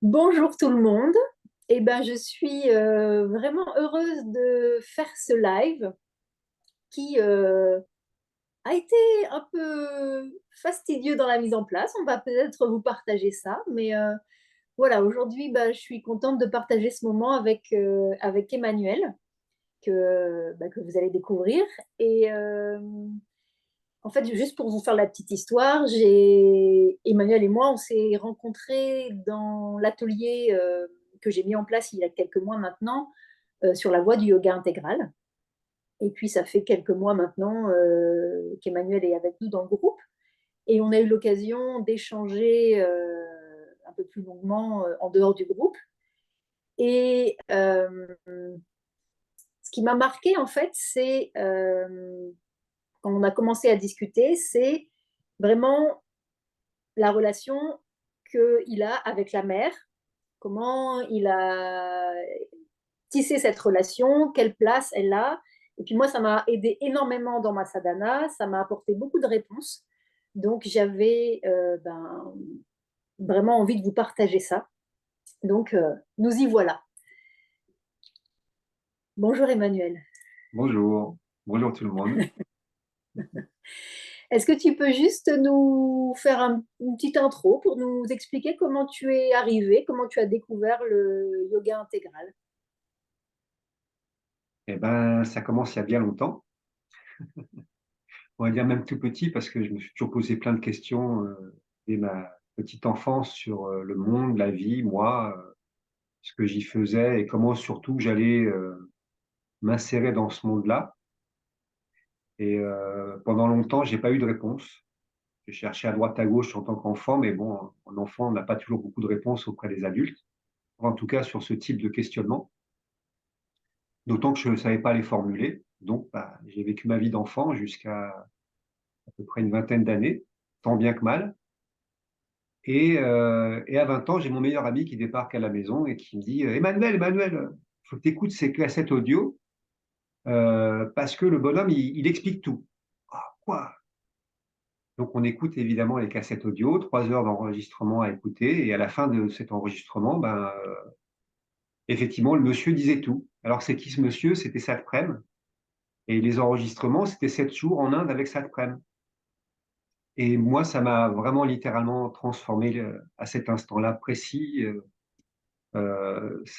Bonjour tout le monde. Je suis vraiment heureuse de faire ce live qui a été un peu fastidieux dans la mise en place. On va peut-être vous partager ça, mais voilà, aujourd'hui, je suis contente de partager ce moment avec Emmanuel que vous allez découvrir. Et en fait, juste pour vous faire la petite histoire, Emmanuel et moi, on s'est rencontrés dans l'atelier que j'ai mis en place il y a quelques mois maintenant sur la voie du yoga intégral. Et puis, ça fait quelques mois maintenant qu'Emmanuel est avec nous dans le groupe. Et on a eu l'occasion d'échanger un peu plus longuement en dehors du groupe. Et ce qui m'a marqué, en fait, c'est quand on a commencé à discuter, c'est vraiment la relation qu'il a avec la mère, comment il a tissé cette relation, quelle place elle a. Et puis moi, ça m'a aidé énormément dans ma sadhana, ça m'a apporté beaucoup de réponses. Donc j'avais vraiment envie de vous partager ça. Donc nous y voilà. Bonjour Emmanuel. Bonjour, bonjour tout le monde. Est-ce que tu peux juste nous faire une petite intro pour nous expliquer comment tu es arrivé, comment tu as découvert le yoga intégral? Eh ben, ça commence il y a bien longtemps. On va dire même tout petit parce que je me suis toujours posé plein de questions dès ma petite enfance sur le monde, la vie, moi, ce que j'y faisais et comment surtout j'allais m'insérer dans ce monde-là. Et pendant longtemps, j'ai pas eu de réponse. J'ai cherché à droite à gauche en tant qu'enfant, mais bon, en enfant, on n'a pas toujours beaucoup de réponses auprès des adultes. En tout cas, sur ce type de questionnement. D'autant que je ne savais pas les formuler. Donc, j'ai vécu ma vie d'enfant jusqu'à peu près une vingtaine d'années, tant bien que mal. Et à 20 ans, j'ai mon meilleur ami qui débarque à la maison et qui me dit Emmanuel, Emmanuel, il faut que tu écoutes ces cassettes audio parce que le bonhomme, il explique tout. Ah, quoi? Donc, on écoute évidemment les cassettes audio, 3 heures d'enregistrement à écouter. Et à la fin de cet enregistrement, effectivement, le monsieur disait tout. Alors, c'est qui ce monsieur? C'était Sat Prem. Et les enregistrements, c'était 7 jours en Inde avec Sat Prem. Et moi, ça m'a vraiment littéralement transformé à cet instant-là précis. Ça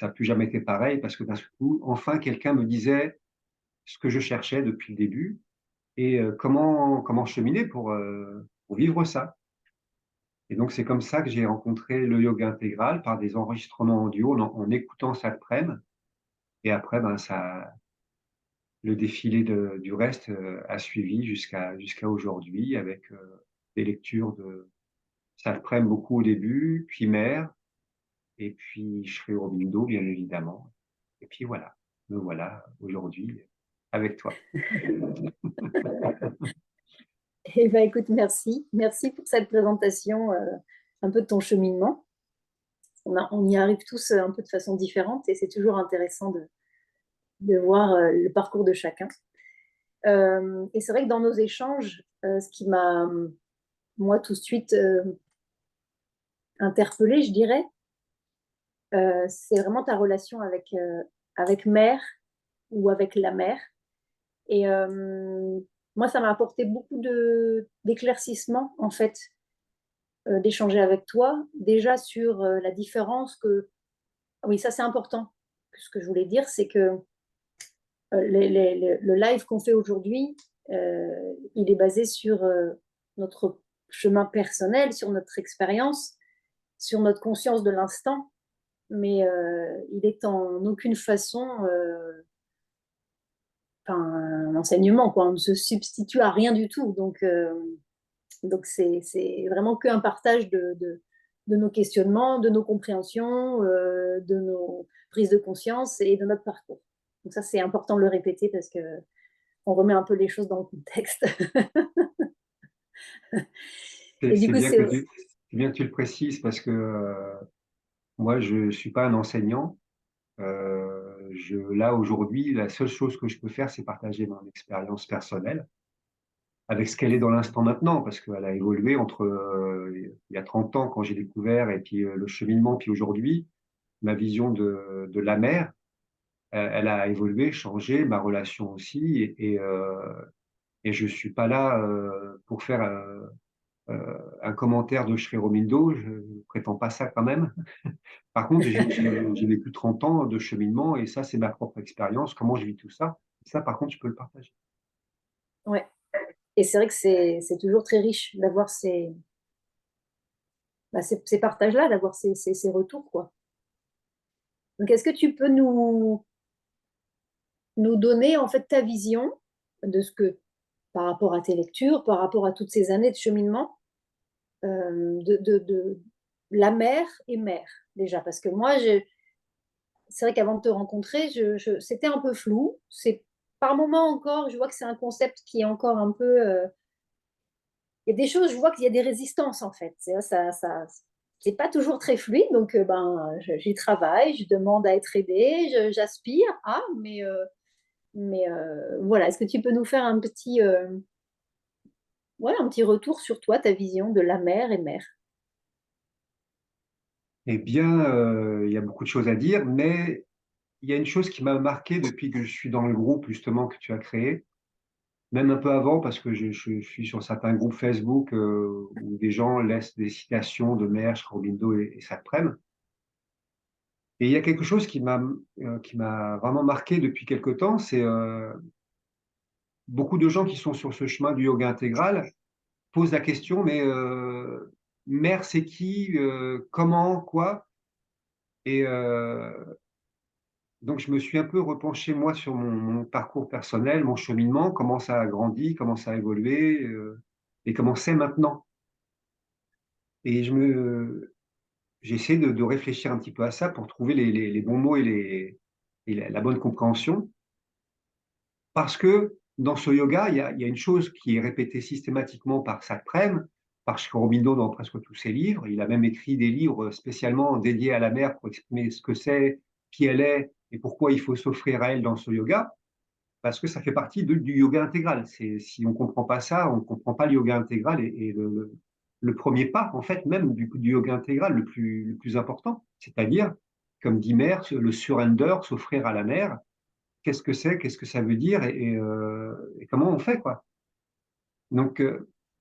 n'a plus jamais été pareil parce que d'un seul coup, enfin, quelqu'un me disait ce que je cherchais depuis le début et comment cheminer pour vivre ça. Et donc, c'est comme ça que j'ai rencontré le yoga intégral par des enregistrements audio en écoutant Sat Prem. Et après, le défilé du reste a suivi jusqu'à aujourd'hui avec des lectures de Sat Prem beaucoup au début, puis Mère, et puis Sri Aurobindo, bien évidemment. Et puis voilà, me voilà aujourd'hui avec toi. Écoute, merci. Merci pour cette présentation, un peu de ton cheminement. On y arrive tous un peu de façon différente et c'est toujours intéressant de voir le parcours de chacun. Et c'est vrai que dans nos échanges, ce qui m'a, moi, tout de suite interpellée, je dirais, c'est vraiment ta relation avec mère ou avec la mère. Et moi, ça m'a apporté beaucoup d'éclaircissements, en fait, d'échanger avec toi, déjà sur la différence que... Oui, ça c'est important. Ce que je voulais dire, c'est que le live qu'on fait aujourd'hui, il est basé sur notre chemin personnel, sur notre expérience, sur notre conscience de l'instant, mais il est en aucune façon un enseignement, quoi. On ne se substitue à rien du tout. Donc c'est vraiment qu'un partage de nos questionnements, de nos compréhensions, de nos prises de conscience et de notre parcours. Donc ça, c'est important de le répéter parce que on remet un peu les choses dans le contexte. C'est Et du c'est coup, bien c'est... c'est bien que tu le précises parce que moi, je ne suis pas un enseignant. Là, aujourd'hui, la seule chose que je peux faire, c'est partager mon expérience personnelle. avec ce qu'elle est dans l'instant maintenant, parce qu'elle a évolué entre il y a 30 ans quand j'ai découvert, et puis le cheminement, puis aujourd'hui, ma vision de la mer, elle a évolué, changé, ma relation aussi, et je suis pas là pour faire un commentaire de Sri-Aurobindo, je ne prétends pas ça quand même. Par contre, j'ai vécu 30 ans de cheminement, et ça, c'est ma propre expérience, comment je vis tout ça. Ça, par contre, je peux le partager. Ouais. Et c'est vrai que c'est toujours très riche d'avoir ces partages-là, d'avoir ces retours, quoi. Donc, est-ce que tu peux nous donner en fait ta vision de ce que, par rapport à tes lectures, par rapport à toutes ces années de cheminement, de la mer et mer, déjà? Parce que moi, c'est vrai qu'avant de te rencontrer, c'était un peu flou. Par moment encore, je vois que c'est un concept qui est encore un peu. Il y a des choses, je vois qu'il y a des résistances en fait. C'est pas toujours très fluide, donc j'y travaille, je demande à être aidée, j'aspire à, mais voilà. Est-ce que tu peux nous faire un petit retour sur toi, ta vision de la mer et mer? Eh bien, il y a beaucoup de choses à dire, mais il y a une chose qui m'a marqué depuis que je suis dans le groupe justement que tu as créé, même un peu avant, parce que je suis sur certains groupes Facebook où des gens laissent des citations de Mersch, Robindo et Saprem. Et il y a quelque chose qui m'a vraiment marqué depuis quelque temps, c'est beaucoup de gens qui sont sur ce chemin du yoga intégral posent la question, mais mer, c'est qui, comment, quoi? Et donc, je me suis un peu repenché, moi, sur mon parcours personnel, mon cheminement, comment ça a grandi, comment ça a évolué, et comment c'est maintenant. Et j'ai essayé de réfléchir un petit peu à ça pour trouver les bons mots et la bonne compréhension. Parce que dans ce yoga, il y a une chose qui est répétée systématiquement par Satprem, par Sri Aurobindo dans presque tous ses livres. Il a même écrit des livres spécialement dédiés à la mer pour exprimer ce que c'est, qui elle est et pourquoi il faut s'offrir à elle dans ce yoga. Parce que ça fait partie du yoga intégral. Si on ne comprend pas ça, on ne comprend pas le yoga intégral, et le premier pas, en fait, même du yoga intégral, le plus important, c'est-à-dire, comme dit Mer, le surrender, s'offrir à la mer. Qu'est-ce que c'est, qu'est-ce que ça veut dire, et comment on fait, quoi. Donc,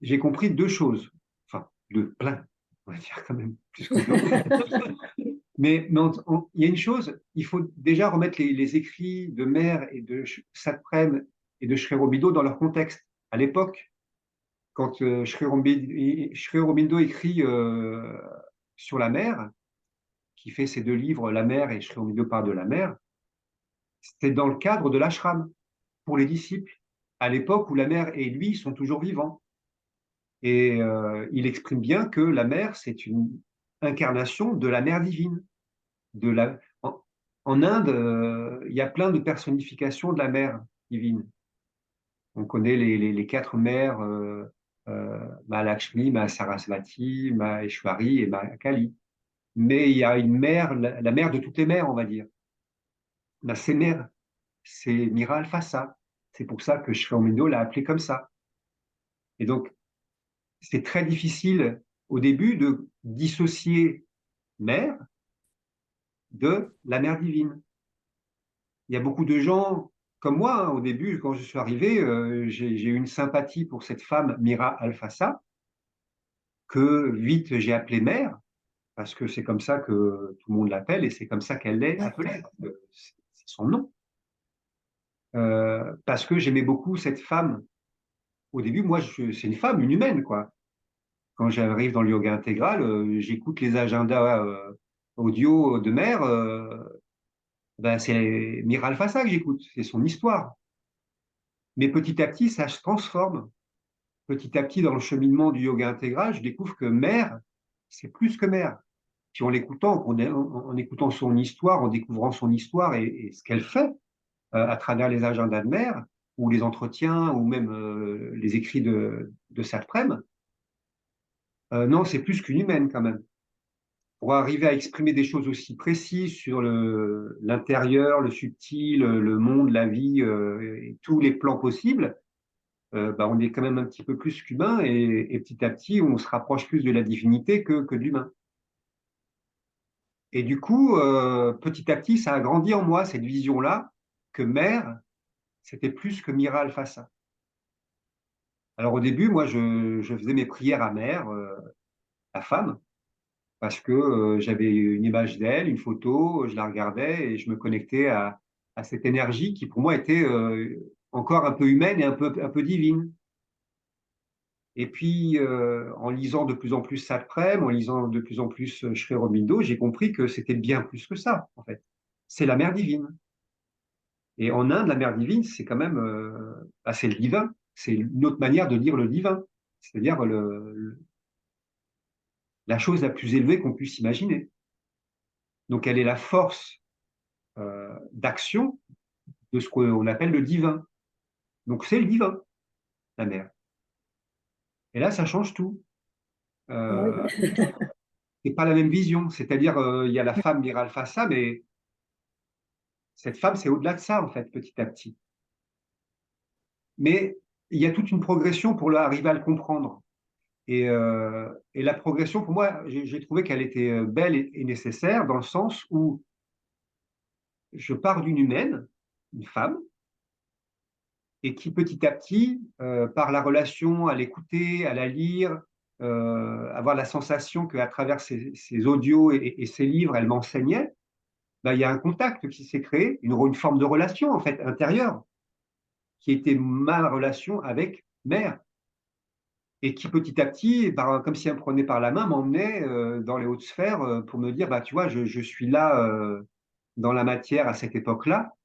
j'ai compris deux choses, enfin, deux, plein, on va dire quand même, plus que deux. Mais il y a une chose, il faut déjà remettre les écrits de Mer et de Satprem et de Sri Aurobindo dans leur contexte. À l'époque, quand Sri Aurobindo écrit sur la mer, qui fait ces deux livres, La mer et Sri Aurobindo parle de la mer, c'était dans le cadre de l'ashram pour les disciples, à l'époque où la mer et lui sont toujours vivants. Et il exprime bien que la mer, c'est une incarnation de la mère divine. De la... en Inde, il y a plein de personnifications de la mère divine. On connaît les quatre mères, Mahalakshmi, Mahasarasvati, Maheshwari et Mahakali. Mais il y a une mère, la mère de toutes les mères, on va dire. La mère, c'est Mira Alfassa. C'est pour ça que Sri Aurobindo l'a appelé comme ça. Et donc, c'est très difficile au début de dissocier mère de la mère divine. Il y a beaucoup de gens comme moi, hein, au début, quand je suis arrivé, j'ai eu une sympathie pour cette femme, Mira Alfassa, que vite j'ai appelée mère, parce que c'est comme ça que tout le monde l'appelle et c'est comme ça qu'elle est appelée. C'est son nom. Parce que j'aimais beaucoup cette femme. Au début, moi, c'est une femme, une humaine, quoi. Quand j'arrive dans le yoga intégral, j'écoute les agendas audio de mère. Ben, c'est Miral Fassa que j'écoute, c'est son histoire. Mais petit à petit, ça se transforme. Petit à petit, dans le cheminement du yoga intégral, je découvre que mère, c'est plus que mère. Puis en l'écoutant, en écoutant son histoire, en découvrant son histoire et ce qu'elle fait à travers les agendas de mère, ou les entretiens, ou même les écrits de Satprem, non, c'est plus qu'une humaine quand même. Pour arriver à exprimer des choses aussi précises sur l'intérieur, le subtil, le monde, la vie, et tous les plans possibles, on est quand même un petit peu plus qu'humain et petit à petit, on se rapproche plus de la divinité que de l'humain. Et du coup, petit à petit, ça a grandi en moi, cette vision-là, que mère, c'était plus que Mira Alfassa. Alors au début, moi, je faisais mes prières à mère, la femme, parce que j'avais une image d'elle, une photo, je la regardais et je me connectais à cette énergie qui pour moi était encore un peu humaine et un peu divine. Et puis, en lisant de plus en plus Saprem, en lisant de plus en plus Sri Aurobindo, j'ai compris que c'était bien plus que ça, en fait. C'est la mère divine. Et en Inde, la mère divine, c'est quand même, c'est le divin. C'est une autre manière de dire le divin. C'est-à-dire la chose la plus élevée qu'on puisse imaginer. Donc, elle est la force d'action de ce qu'on appelle le divin. Donc, c'est le divin, la mère. Et là, ça change tout. Oui. Euh, c'est pas la même vision. C'est-à-dire, il y a la femme Miral Fassa, mais cette femme, c'est au-delà de ça, en fait, petit à petit. Mais il y a toute une progression pour arriver à le comprendre. Et la progression, pour moi, j'ai trouvé qu'elle était belle et nécessaire dans le sens où je pars d'une humaine, une femme, et qui petit à petit, par la relation, à l'écouter, à la lire, avoir la sensation qu'à travers ces audios et ces livres, elle m'enseignait, ben, il y a un contact qui s'est créé, une forme de relation en fait intérieure, qui était ma relation avec mère, et qui petit à petit, comme si elle me prenait par la main, m'emmenait dans les hautes sphères pour me dire, bah, tu vois, je suis là dans la matière à cette époque-là,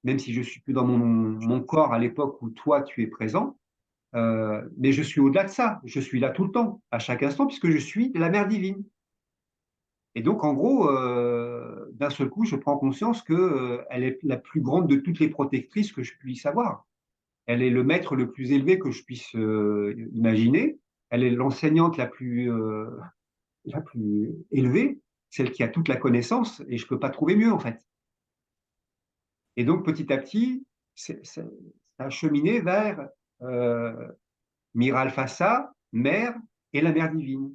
même si je suis plus dans mon corps à l'époque où toi tu es présent. Mais je suis au-delà de ça. Je suis là tout le temps, à chaque instant, puisque je suis la mère divine. Et donc, en gros, d'un seul coup, je prends conscience que, elle est la plus grande de toutes les protectrices que je puisse avoir. Elle est le maître le plus élevé que je puisse imaginer. Elle est l'enseignante la plus élevée, celle qui a toute la connaissance, et je ne peux pas trouver mieux, en fait. Et donc, petit à petit, ça a cheminé vers Mira Alfassa, mère et la mère divine.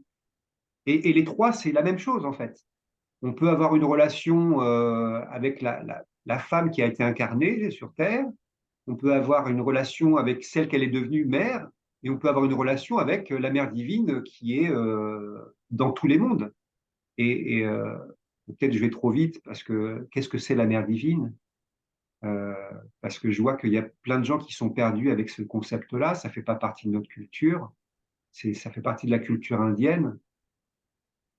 Et les trois, c'est la même chose en fait. On peut avoir une relation avec la femme qui a été incarnée sur Terre, on peut avoir une relation avec celle qu'elle est devenue mère, et on peut avoir une relation avec la mère divine qui est dans tous les mondes. Et peut-être je vais trop vite parce que qu'est-ce que c'est la mère divine? Euh, Parce que je vois qu'il y a plein de gens qui sont perdus avec ce concept-là, ça fait pas partie de notre culture, ça fait partie de la culture indienne.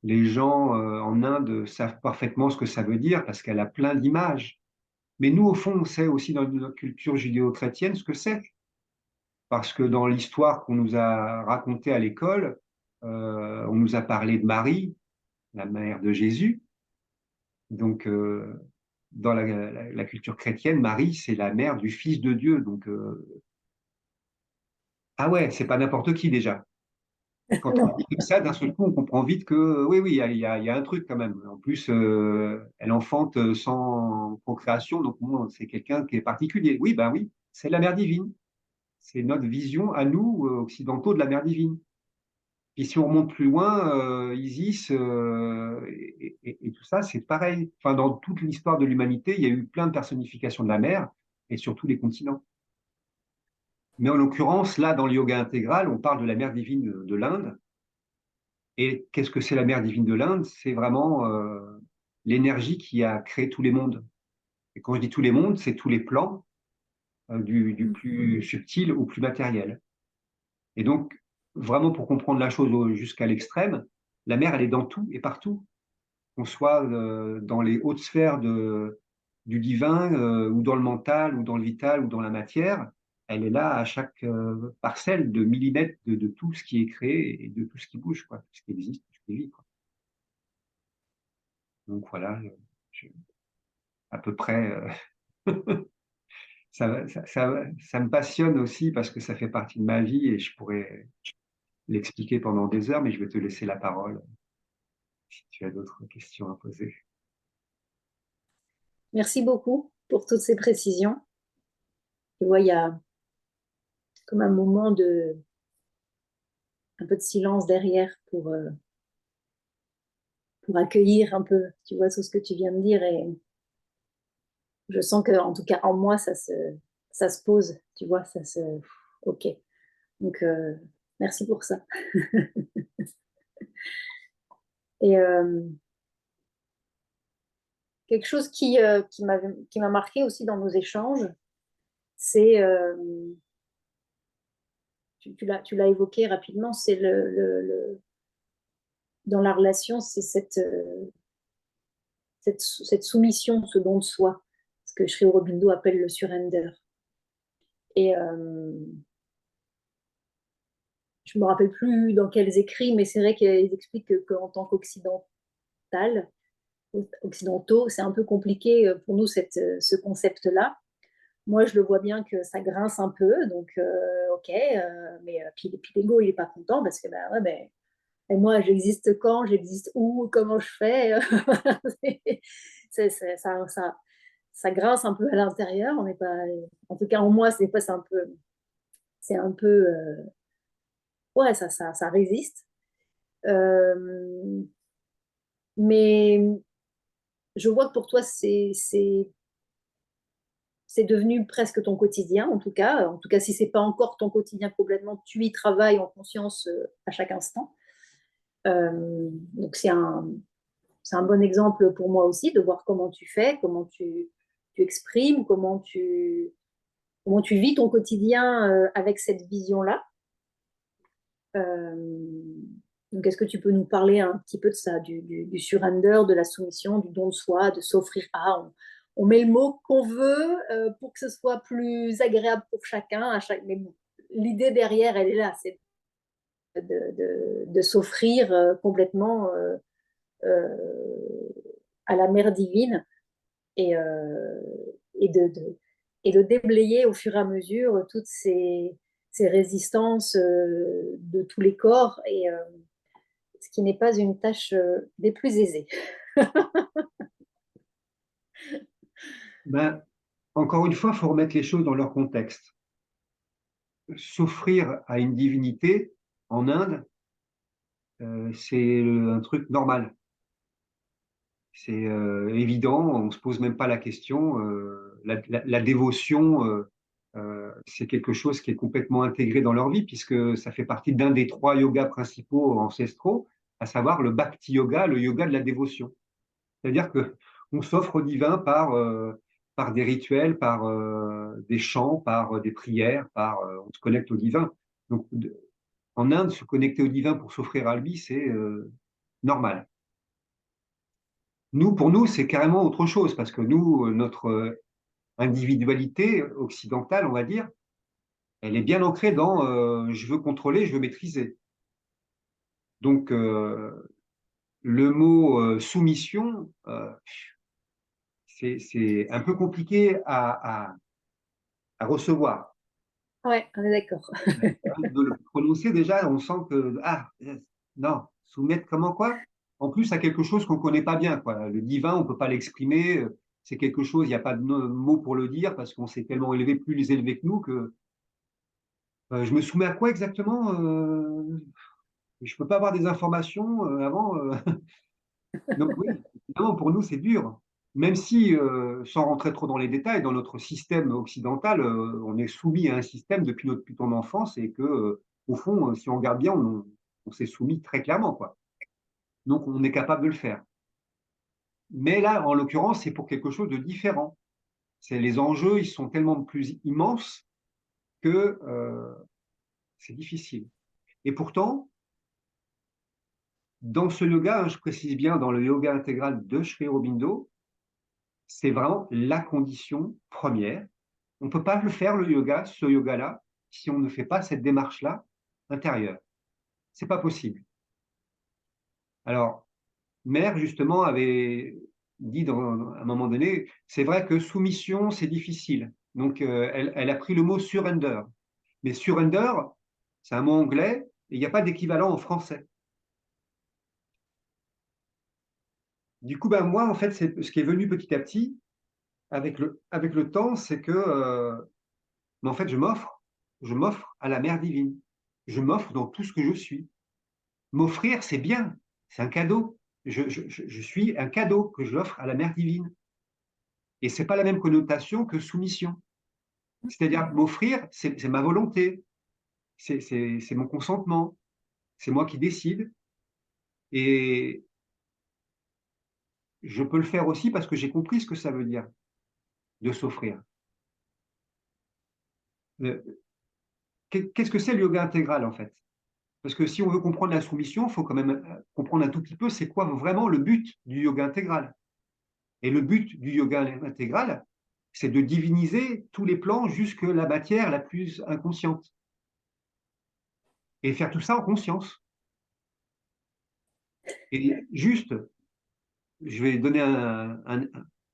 Les gens en Inde savent parfaitement ce que ça veut dire parce qu'elle a plein d'images. Mais nous, au fond, on sait aussi dans notre culture judéo-chrétienne ce que c'est. Parce que dans l'histoire qu'on nous a racontée à l'école, on nous a parlé de Marie, la mère de Jésus. Donc, dans la culture chrétienne, Marie, c'est la mère du Fils de Dieu. Donc, ah ouais, c'est pas n'importe qui déjà. Quand on Non. dit comme ça, d'un seul coup, on comprend vite que oui, oui, il y a un truc quand même. En plus, elle enfante sans procréation, donc bon, c'est quelqu'un qui est particulier. Oui, ben oui, c'est la mère divine. C'est notre vision à nous, occidentaux, de la mère divine. Puis si on remonte plus loin, Isis et tout ça, c'est pareil. Enfin, dans toute l'histoire de l'humanité, il y a eu plein de personnifications de la mer et sur tous les continents. Mais en l'occurrence, là, dans le yoga intégral, on parle de la mère divine de l'Inde. Et qu'est-ce que c'est la mère divine de l'Inde? C'est vraiment l'énergie qui a créé tous les mondes. Et quand je dis tous les mondes, c'est tous les plans, du plus subtil au plus matériel. Et donc, vraiment pour comprendre la chose jusqu'à l'extrême, la mer, elle est dans tout et partout. Qu'on soit dans les hautes sphères du divin, ou dans le mental, ou dans le vital, ou dans la matière, elle est là à chaque parcelle de millimètres de tout ce qui est créé et de tout ce qui bouge, quoi, tout ce qui existe, tout ce qui vit, quoi. Donc voilà, je- à peu près, ça me passionne aussi parce que ça fait partie de ma vie et je pourrais l'expliquer pendant des heures, mais je vais te laisser la parole si tu as d'autres questions à poser. Merci beaucoup pour toutes ces précisions. Tu vois, comme un moment de un peu de silence derrière pour accueillir un peu, tu vois, tout ce que tu viens de dire. Et je sens que, en tout cas, en moi, ça se pose, tu vois, ça se. Ok. Donc, merci pour ça. Et quelque chose qui m'a marqué aussi dans nos échanges, c'est, tu l'as évoqué rapidement, c'est dans la relation, c'est cette soumission, ce don de soi, ce que Sri Aurobindo appelle le surrender. Et je me rappelle plus dans quels écrits, mais c'est vrai qu'ils expliquent qu'en tant occidentaux, c'est un peu compliqué pour nous ce concept-là. Moi, je le vois bien que ça grince un peu, donc ok, mais puis l'ego, il n'est pas content parce que ben, ouais, ben, et moi, j'existe quand, j'existe où, comment je fais. Ça grince un peu à l'intérieur. On n'est pas, en tout cas, en moi, c'est un peu, ouais, ça résiste. Euh, mais je vois que pour toi, c'est devenu presque ton quotidien, en tout cas. En tout cas, si c'est pas encore ton quotidien complètement, tu y travailles en conscience à chaque instant. Donc c'est un bon exemple pour moi aussi de voir comment tu fais, tu exprimes, comment tu vis ton quotidien avec cette vision-là. Euh, donc, est-ce que tu peux nous parler un petit peu de ça, du surrender, de la soumission, du don de soi, de s'offrir à on met le mot qu'on veut pour que ce soit plus agréable pour chacun, mais bon, l'idée derrière, elle est là, c'est de s'offrir complètement à la mère divine et, et, et de déblayer au fur et à mesure toutes ces résistances de tous les corps, et ce qui n'est pas une tâche des plus aisées. Ben, encore une fois, il faut remettre les choses dans leur contexte. S'offrir à une divinité en Inde, c'est un truc normal. C'est évident, on ne se pose même pas la question. La dévotion, c'est quelque chose qui est complètement intégré dans leur vie, puisque ça fait partie d'un des trois yogas principaux ancestraux, à savoir le bhakti yoga, le yoga de la dévotion. C'est-à-dire que on s'offre au divin par des rituels, par des chants, par des prières, on se connecte au divin. Donc, en Inde, se connecter au divin pour s'offrir à lui, c'est normal. Nous, pour nous, c'est carrément autre chose, parce que nous, notre individualité occidentale, on va dire, elle est bien ancrée dans je veux contrôler, je veux maîtriser. Donc, le mot soumission, c'est un peu compliqué à recevoir. Ouais, on est d'accord. De le prononcer, déjà, on sent que, non, soumettre comment quoi? En plus, à quelque chose qu'on ne connaît pas bien, quoi. Le divin, on ne peut pas l'exprimer. C'est quelque chose, il n'y a pas de mot pour le dire parce qu'on s'est tellement élevé, plus les élevés que nous, que je me soumets à quoi exactement? Je ne peux pas avoir des informations avant. Donc oui, évidemment, pour nous, c'est dur. Même si, sans rentrer trop dans les détails, dans notre système occidental, on est soumis à un système depuis notre plus tendre enfance et que, au fond, si on regarde bien, on s'est soumis très clairement, quoi. Donc, on est capable de le faire. Mais là, en l'occurrence, c'est pour quelque chose de différent. C'est les enjeux, ils sont tellement plus immenses que c'est difficile. Et pourtant, dans ce yoga, hein, je précise bien, dans le yoga intégral de Sri Aurobindo, c'est vraiment la condition première. On ne peut pas le faire, le yoga, ce yoga-là, si on ne fait pas cette démarche-là intérieure. C'est pas possible. Alors, Mère, justement, avait dit à un moment donné, c'est vrai que soumission, c'est difficile. Donc, elle a pris le mot surrender. Mais surrender, c'est un mot anglais et il n'y a pas d'équivalent en français. Du coup, ben, moi, en fait, c'est ce qui est venu petit à petit avec le temps, c'est que, mais en fait, je m'offre. je m'offre à la mère divine. Je m'offre dans tout ce que je suis. M'offrir, c'est bien, c'est un cadeau. Je suis un cadeau que j'offre à la mère divine. Et ce n'est pas la même connotation que soumission. C'est-à-dire, m'offrir, c'est ma volonté, c'est mon consentement, c'est moi qui décide. Et je peux le faire aussi parce que j'ai compris ce que ça veut dire de s'offrir. Qu'est-ce que c'est le yoga intégral en fait? Parce que si on veut comprendre la soumission, il faut quand même comprendre un tout petit peu c'est quoi vraiment le but du yoga intégral. Et le but du yoga intégral, c'est de diviniser tous les plans jusque la matière la plus inconsciente. Et faire tout ça en conscience. Et juste, je vais donner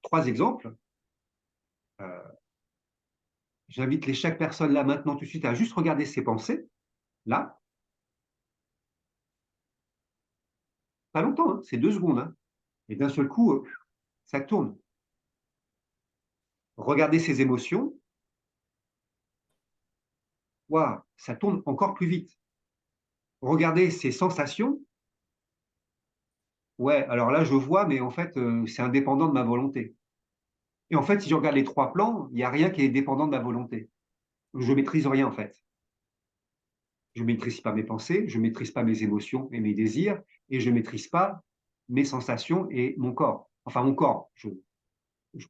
trois exemples. Euh, J'invite chaque personne là maintenant tout de suite à juste regarder ses pensées, là, pas longtemps, hein, c'est 2 secondes, hein, et d'un seul coup, ça tourne. Regardez ses émotions, waouh, ça tourne encore plus vite. Regardez ses sensations, ouais, alors là je vois, mais en fait c'est indépendant de ma volonté. Et en fait, si je regarde les 3 plans, il n'y a rien qui est dépendant de ma volonté. Je maîtrise rien en fait. Je ne maîtrise pas mes pensées, je ne maîtrise pas mes émotions et mes désirs, et je ne maîtrise pas mes sensations et mon corps. Enfin, mon corps, je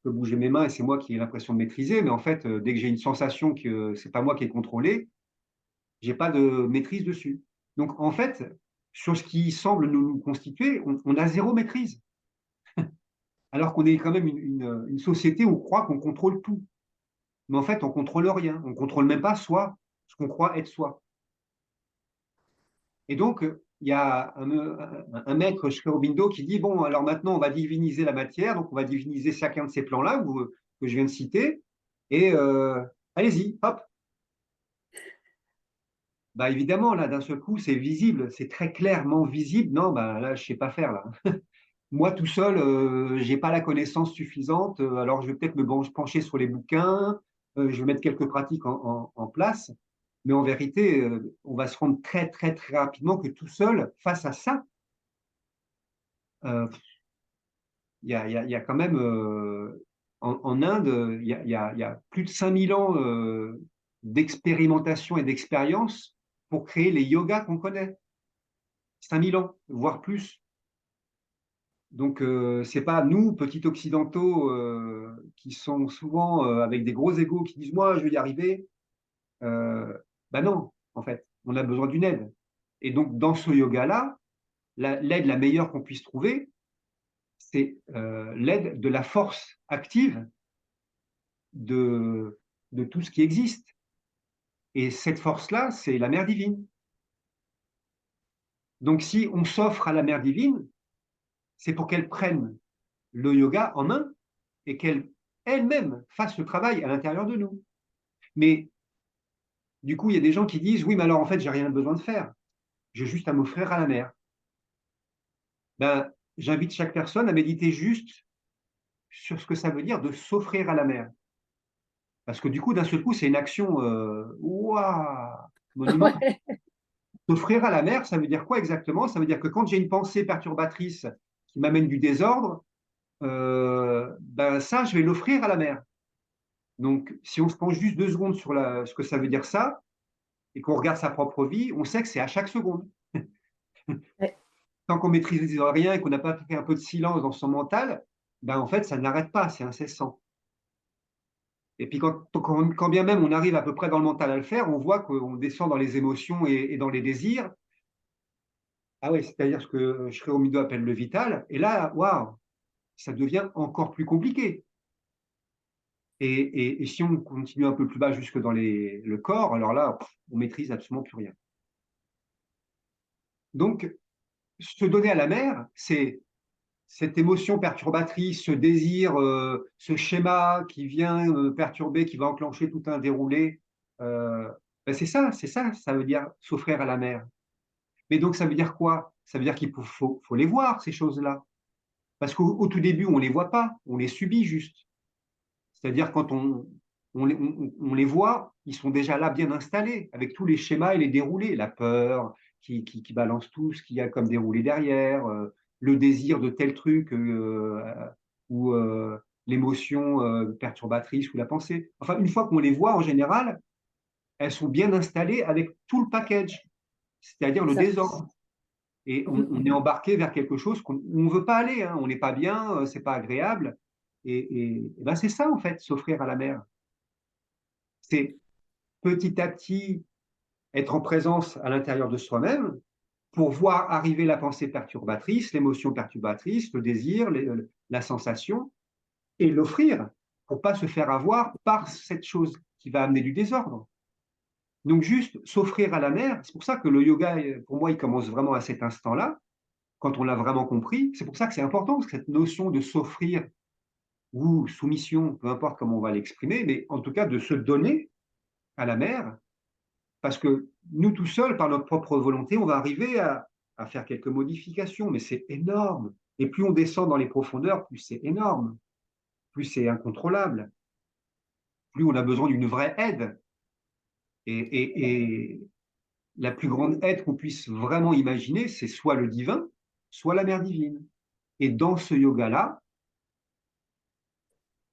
peux bouger mes mains et c'est moi qui ai l'impression de maîtriser, mais en fait, dès que j'ai une sensation que c'est pas moi qui ai contrôlé, j'ai pas de maîtrise dessus. Donc, en fait, sur ce qui semble nous constituer, on a zéro maîtrise. Alors qu'on est quand même une société où on croit qu'on contrôle tout. Mais en fait, on contrôle rien. On contrôle même pas soi, ce qu'on croit être soi. Et donc, il y a un maître, Sri Aurobindo, qui dit, bon, alors maintenant, on va diviniser la matière, donc on va diviniser chacun de ces plans-là que je viens de citer, et allez-y, hop. Bah évidemment, là, d'un seul coup, c'est visible, c'est très clairement visible. Non, bah là, je ne sais pas faire, là. Moi, tout seul, je n'ai pas la connaissance suffisante, alors je vais peut-être me pencher sur les bouquins, je vais mettre quelques pratiques en place, mais en vérité, on va se rendre très, très, très rapidement que tout seul, face à ça, euh, il y a quand même, en Inde, il y a plus de 5 000 ans d'expérimentation et d'expérience pour créer les yogas qu'on connaît. 5 000 ans, voire plus. Donc, c'est pas nous, petits occidentaux, qui sont souvent avec des gros égos, qui disent moi, je vais y arriver. Ben non, en fait, on a besoin d'une aide. Et donc, dans ce yoga-là, l'aide la meilleure qu'on puisse trouver, c'est l'aide de la force active de, de tout ce qui existe. Et cette force-là, c'est la mère divine. Donc, si on s'offre à la mère divine, c'est pour qu'elle prenne le yoga en main et qu'elle elle-même fasse le travail à l'intérieur de nous. Mais du coup, il y a des gens qui disent, oui, mais alors en fait, j'ai rien besoin de faire. J'ai juste à m'offrir à la mer. Ben, j'invite chaque personne à méditer juste sur ce que ça veut dire de s'offrir à la mer. Parce que du coup, d'un seul coup, c'est une action monumentale. Ouais. S'offrir à la mer, ça veut dire quoi exactement? Ça veut dire que quand j'ai une pensée perturbatrice qui m'amène du désordre, ben ça, je vais l'offrir à la mer. Donc, si on se penche juste 2 secondes sur ce que ça veut dire ça, et qu'on regarde sa propre vie, on sait que c'est à chaque seconde. Ouais. Tant qu'on maîtrise rien et qu'on n'a pas fait un peu de silence dans son mental, ben en fait, ça n'arrête pas, c'est incessant. Et puis quand bien même on arrive à peu près dans le mental à le faire, on voit qu'on descend dans les émotions et dans les désirs. Ah oui, c'est-à-dire ce que Sri Aurobindo appelle le vital. Et là, waouh, ça devient encore plus compliqué. Et si on continue un peu plus bas jusque dans le corps, alors là, on maîtrise absolument plus rien. Donc, se donner à la mer, c'est cette émotion perturbatrice, ce désir, ce schéma qui vient perturber, qui va enclencher tout un déroulé, ben ça veut dire s'offrir à la mer. Mais donc ça veut dire quoi? Ça veut dire qu'il faut les voir, ces choses-là. Parce qu'au tout début, on ne les voit pas, on les subit juste. C'est-à-dire quand on les voit, ils sont déjà là bien installés, avec tous les schémas et les déroulés, la peur qui balance tout ce qu'il y a comme déroulé derrière, le désir de tel truc, ou l'émotion perturbatrice ou la pensée. Enfin, une fois qu'on les voit, en général, elles sont bien installées avec tout le package, c'est-à-dire le Ça. désordre. Et Mhm. on est embarqué vers quelque chose qu'on ne veut pas aller, hein. On n'est pas bien, c'est pas agréable. Et ben c'est ça, en fait, s'offrir à la mer. C'est petit à petit être en présence à l'intérieur de soi-même pour voir arriver la pensée perturbatrice, l'émotion perturbatrice, le désir, la sensation, et l'offrir pour pas se faire avoir par cette chose qui va amener du désordre. Donc juste s'offrir à la mer, c'est pour ça que le yoga, pour moi, il commence vraiment à cet instant-là, quand on l'a vraiment compris. C'est pour ça que c'est important, cette notion de s'offrir ou soumission, peu importe comment on va l'exprimer, mais en tout cas de se donner à la mer, parce que nous tout seuls, par notre propre volonté, on va arriver à faire quelques modifications, mais c'est énorme. Et plus on descend dans les profondeurs, plus c'est énorme, plus c'est incontrôlable, plus on a besoin d'une vraie aide. Et la plus grande aide qu'on puisse vraiment imaginer, c'est soit le divin, soit la mère divine. Et dans ce yoga-là,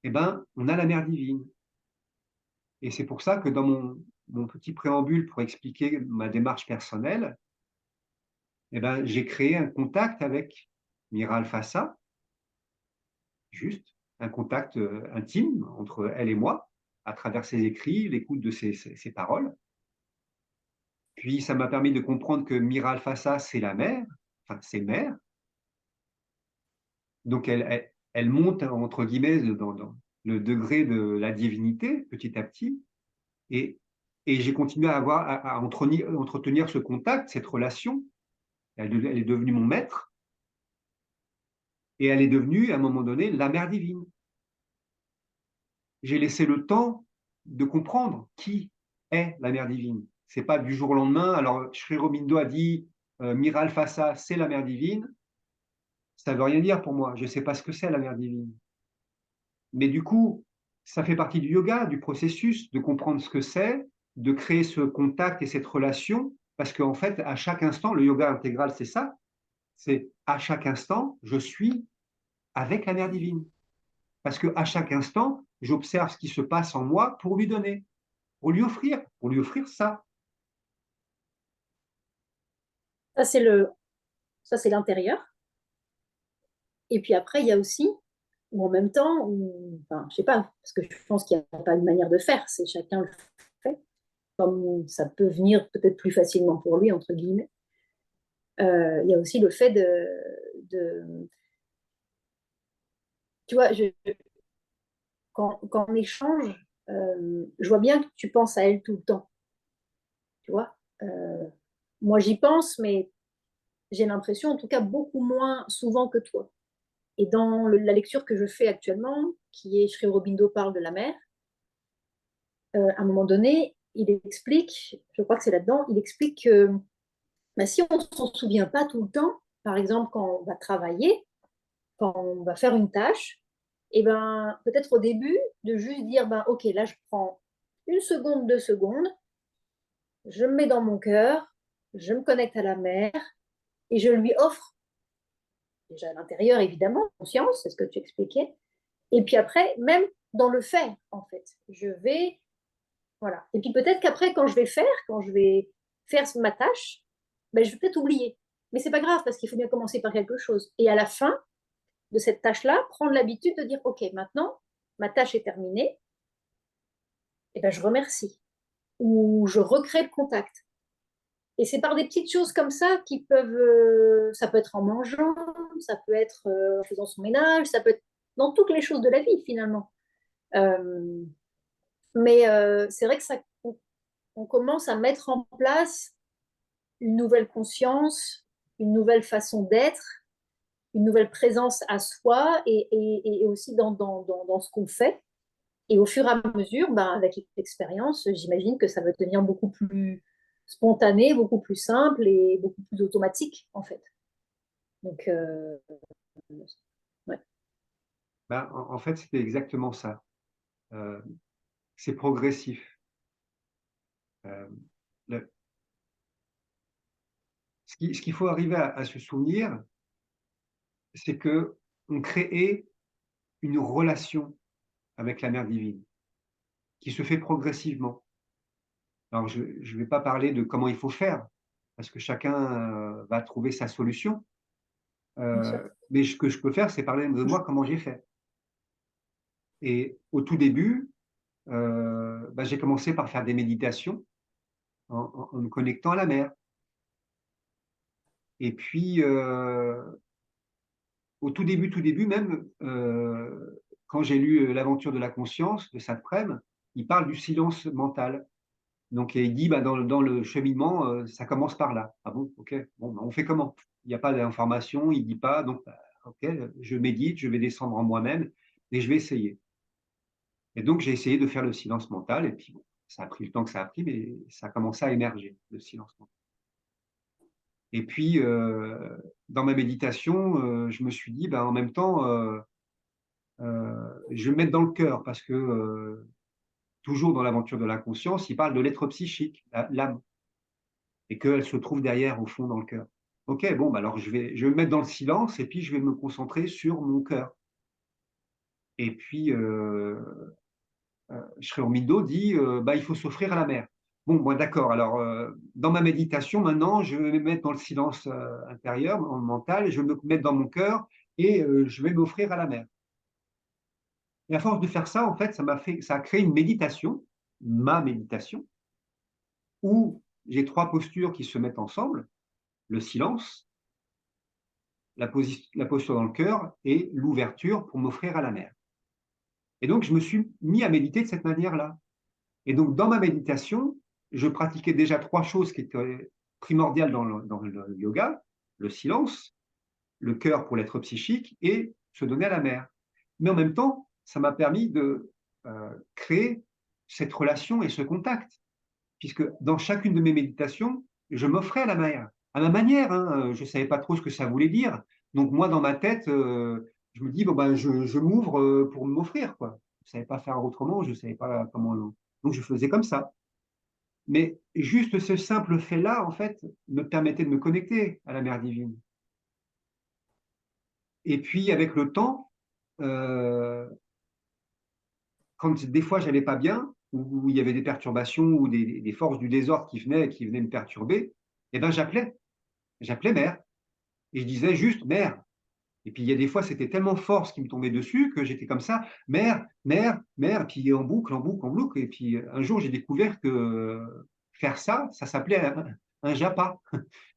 eh ben, on a la mère divine. Et c'est pour ça que dans mon petit préambule pour expliquer ma démarche personnelle, eh ben, j'ai créé un contact avec Mira Alfassa, juste un contact intime entre elle et moi, à travers ses écrits, l'écoute de ses paroles. Puis ça m'a permis de comprendre que Mira Alfassa, c'est la mère, enfin c'est mère. Donc elle monte, entre guillemets, dans le degré de la divinité, petit à petit. Et, et j'ai continué à entretenir ce contact, cette relation. Elle est devenue mon maître et elle est devenue, à un moment donné, la mère divine. J'ai laissé le temps de comprendre qui est la mère divine. C'est pas du jour au lendemain. Alors, Sri Aurobindo a dit Mira Alfassa, c'est la mère divine. Ça veut rien dire pour moi. Je sais pas ce que c'est la mère divine. Mais du coup, ça fait partie du yoga, du processus, de comprendre ce que c'est, de créer ce contact et cette relation, parce qu'en fait, à chaque instant, le yoga intégral, c'est ça, c'est à chaque instant, je suis avec la mère divine. Parce qu'à chaque instant, j'observe ce qui se passe en moi pour lui donner, pour lui offrir ça. Ça, ça, c'est l'intérieur. Et puis après, il y a aussi, ou en même temps, ou, enfin, je sais pas, parce que je pense qu'il n'y a pas une manière de faire, c'est chacun le fait, comme ça peut venir peut-être plus facilement pour lui, entre guillemets. Il y a aussi le fait tu vois, quand on échange, je vois bien que tu penses à elle tout le temps, tu vois. Moi, j'y pense, mais j'ai l'impression, en tout cas, beaucoup moins souvent que toi. Et dans la lecture que je fais actuellement, qui est Sri Aurobindo parle de la mer, à un moment donné, il explique, je crois que c'est là-dedans, il explique que bah, si on ne s'en souvient pas tout le temps, par exemple quand on va travailler, quand on va faire une tâche, et ben peut-être au début de juste dire ben ok là je prends une seconde, 2 secondes, je me mets dans mon cœur, je me connecte à la mer et je lui offre déjà à l'intérieur évidemment conscience, c'est ce que tu expliquais, et puis après même dans le faire en fait, je vais voilà. Et puis peut-être qu'après quand je vais faire ma tâche, ben, je vais peut-être oublier. Mais c'est pas grave parce qu'il faut bien commencer par quelque chose. Et à la fin de cette tâche-là, prendre l'habitude de dire, OK, maintenant, ma tâche est terminée, et ben, je remercie. Ou je recrée le contact. Et c'est par des petites choses comme ça qui peuvent, ça peut être en mangeant, ça peut être en faisant son ménage, ça peut être dans toutes les choses de la vie finalement. Euh, mais c'est vrai que ça, on commence à mettre en place une nouvelle conscience, une nouvelle façon d'être, une nouvelle présence à soi et aussi dans ce qu'on fait. Et au fur et à mesure, ben, avec l'expérience, j'imagine que ça va devenir beaucoup plus spontané, beaucoup plus simple et beaucoup plus automatique, en fait. Donc, ouais. Ben, en fait, c'était exactement ça. Euh, c'est progressif. Euh, le- ce qu'il faut arriver à se souvenir, c'est que on crée une relation avec la mère divine qui se fait progressivement. Alors, je ne vais pas parler de comment il faut faire, parce que chacun va trouver sa solution. bien sûr. Mais ce que je peux faire, c'est parler de moi, comment j'ai fait. Et au tout début, bah, j'ai commencé par faire des méditations en me connectant à la mer. Et puis, au tout début même, quand j'ai lu L'aventure de la conscience de Saint-Prème, il parle du silence mental. Donc, il dit, bah, dans le cheminement, ça commence par là. Ah bon, ok, bon, bah, on fait comment? Il n'y a pas d'information, il ne dit pas, donc, bah, ok, je médite, je vais descendre en moi-même et je vais essayer. Et donc, j'ai essayé de faire le silence mental, et puis bon, ça a pris le temps que ça a pris, mais ça a commencé à émerger, le silence mental. Et puis, dans ma méditation, je me suis dit, bah, en même temps, je vais me mettre dans le cœur, parce que toujours dans l'aventure de la conscience, il parle de l'être psychique, l'âme, et qu'elle se trouve derrière, au fond, dans le cœur. Ok, bon, bah alors je vais me mettre dans le silence, et puis je vais me concentrer sur mon cœur. Et puis, Sri dit, bah, il faut s'offrir à la mer. Bon, moi, d'accord. Alors, dans ma méditation, maintenant, je vais me mettre dans le silence intérieur, mental, et je vais me mettre dans mon cœur, et je vais m'offrir à la mer. Et à force de faire ça, en fait, ça a créé une méditation, ma méditation, où j'ai trois postures qui se mettent ensemble, le silence, la posture dans le cœur et l'ouverture pour m'offrir à la mer. Et donc, je me suis mis à méditer de cette manière-là. Et donc, dans ma méditation, je pratiquais déjà trois choses qui étaient primordiales dans le yoga, le silence, le cœur pour l'être psychique et se donner à la mer. Mais en même temps, ça m'a permis de créer cette relation et ce contact, puisque dans chacune de mes méditations, je m'offrais à la mer, à ma manière. Hein, je ne savais pas trop ce que ça voulait dire. Donc moi, dans ma tête, je me dis, bon, ben, je m'ouvre pour m'offrir, quoi. Je ne savais pas faire autrement, je ne savais pas comment. Donc je faisais comme ça. Mais juste ce simple fait-là, en fait, me permettait de me connecter à la mère divine. Et puis, avec le temps, euh, quand des fois j'allais pas bien, ou il y avait des perturbations ou des forces du désordre qui venaient me perturber, eh ben j'appelais mère. Et je disais juste mère. Et puis il y a des fois, c'était tellement fort ce qui me tombait dessus que j'étais comme ça, mère, mère, mère, puis en boucle, en boucle, en boucle. Et puis un jour, j'ai découvert que faire ça, ça s'appelait un japa,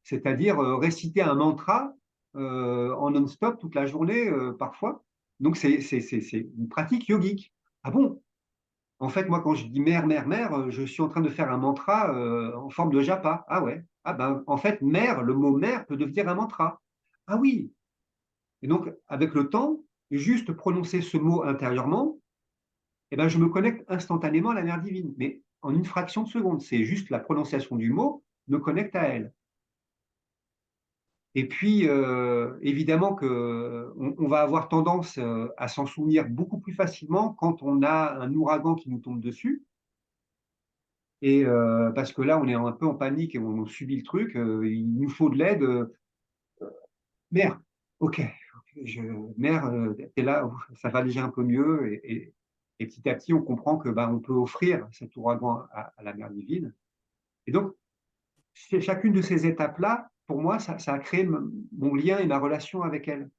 c'est-à-dire réciter un mantra en non-stop toute la journée, parfois. Donc c'est une pratique yogique. Ah bon? En fait, moi, quand je dis mère, mère, mère, je suis en train de faire un mantra en forme de japa. Ah ouais. Ah ben, en fait, mère, le mot mère peut devenir un mantra. Ah oui. Et donc, avec le temps, juste prononcer ce mot intérieurement, eh ben, je me connecte instantanément à la mère divine. Mais en une fraction de seconde, c'est juste la prononciation du mot me connecte à elle. Et puis, évidemment que on va avoir tendance à s'en souvenir beaucoup plus facilement quand on a un ouragan qui nous tombe dessus. Et parce que là, on est un peu en panique et on subit le truc. Il nous faut de l'aide. Mère, ok, je, mère, t'es là, ça va déjà un peu mieux. Et petit à petit, on comprend que on peut offrir cet ouragan à la mère divine. Et donc, chacune de ces étapes-là, pour moi, ça a créé mon lien et ma relation avec elle.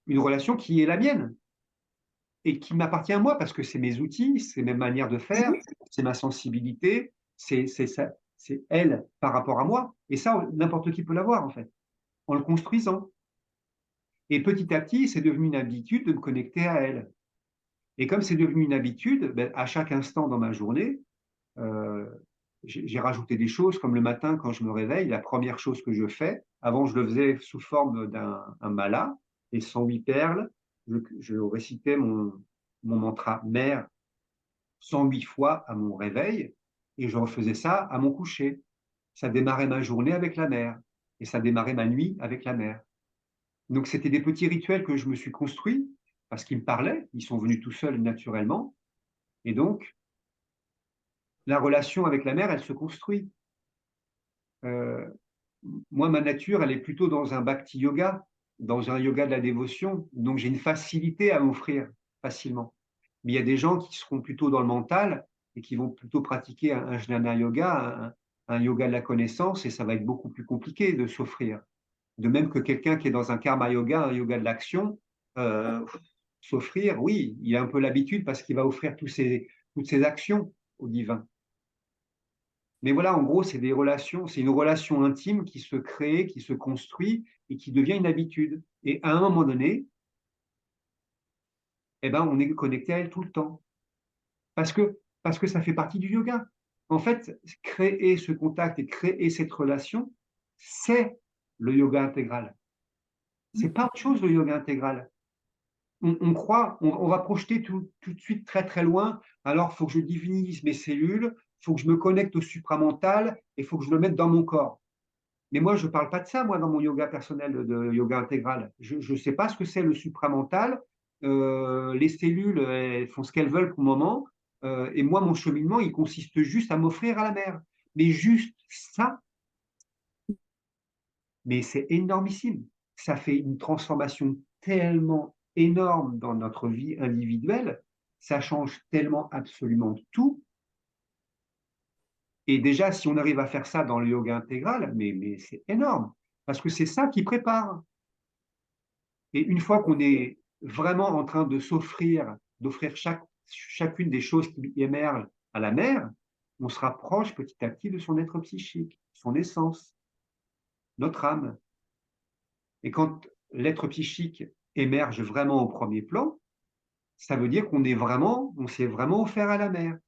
Une relation qui est la mienne et qui m'appartient à moi parce que c'est mes outils, c'est mes manières de faire, c'est ma sensibilité, c'est elle par rapport à moi. Et ça, n'importe qui peut l'avoir en fait, en le construisant. Et petit à petit, c'est devenu une habitude de me connecter à elle. Et comme c'est devenu une habitude, à chaque instant dans ma journée, euh, j'ai rajouté des choses comme le matin quand je me réveille, la première chose que je fais, avant je le faisais sous forme d'un mala, et 108 perles, je récitais mon mantra mère 108 fois à mon réveil, et je refaisais ça à mon coucher. Ça démarrait ma journée avec la mer, et ça démarrait ma nuit avec la mer. Donc c'était des petits rituels que je me suis construits, parce qu'ils me parlaient, ils sont venus tout seuls naturellement, Et donc, la relation avec la mer, elle se construit. Euh, Moi, ma nature, elle est plutôt dans un bhakti yoga, dans un yoga de la dévotion. Donc, j'ai une facilité à m'offrir facilement. Mais il y a des gens qui seront plutôt dans le mental et qui vont plutôt pratiquer un jnana yoga, un yoga de la connaissance, et ça va être beaucoup plus compliqué de s'offrir. De même que quelqu'un qui est dans un karma yoga, un yoga de l'action, euh, s'offrir, oui, il a un peu l'habitude parce qu'il va offrir toutes ses actions au divin. Mais voilà, en gros, c'est des relations, c'est une relation intime qui se crée, qui se construit et qui devient une habitude. Et à un moment donné, eh ben, on est connecté à elle tout le temps. Parce que ça fait partie du yoga. En fait, créer ce contact et créer cette relation, c'est le yoga intégral. C'est pas autre chose le yoga intégral. On croit, on va projeter tout de suite très très loin. Alors, il faut que je définisse mes cellules, il faut que je me connecte au supramental et il faut que je le mette dans mon corps. Mais moi, je ne parle pas de ça, moi, dans mon yoga personnel, de yoga intégral. Je ne sais pas ce que c'est le supramental. Les cellules, elles font ce qu'elles veulent pour le moment. Et moi, mon cheminement, il consiste juste à m'offrir à la mer. Mais juste ça, mais c'est énormissime. Ça fait une transformation tellement énorme dans notre vie individuelle. Ça change tellement absolument tout. Et déjà, si on arrive à faire ça dans le yoga intégral, mais c'est énorme. Parce que c'est ça qui prépare. Et une fois qu'on est vraiment en train de s'offrir, d'offrir chacune des choses qui émergent à la mer, on se rapproche petit à petit de son être psychique, son essence, notre âme. Et quand l'être psychique émerge vraiment au premier plan, ça veut dire on s'est vraiment offert à la mer.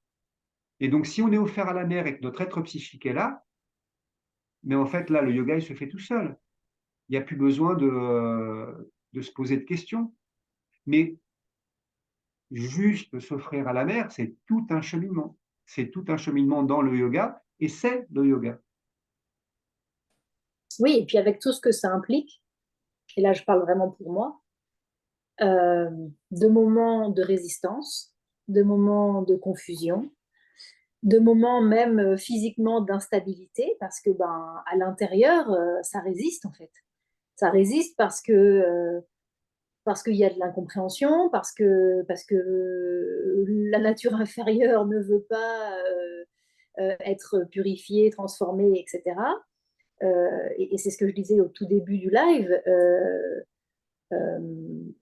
Et donc, si on est offert à la mer et que notre être psychique est là, mais en fait, là, le yoga, il se fait tout seul. Il n'y a plus besoin de se poser de questions. Mais juste s'offrir à la mer, c'est tout un cheminement. C'est tout un cheminement dans le yoga et c'est le yoga. Oui, et puis avec tout ce que ça implique, et là je parle vraiment pour moi, euh, de moments de résistance, de moments de confusion, de moments même physiquement d'instabilité, parce que ben, à l'intérieur, ça résiste en fait. Ça résiste parce qu'il y a de l'incompréhension, parce que la nature inférieure ne veut pas être purifiée, transformée, etc. Et c'est ce que je disais au tout début du live. Euh,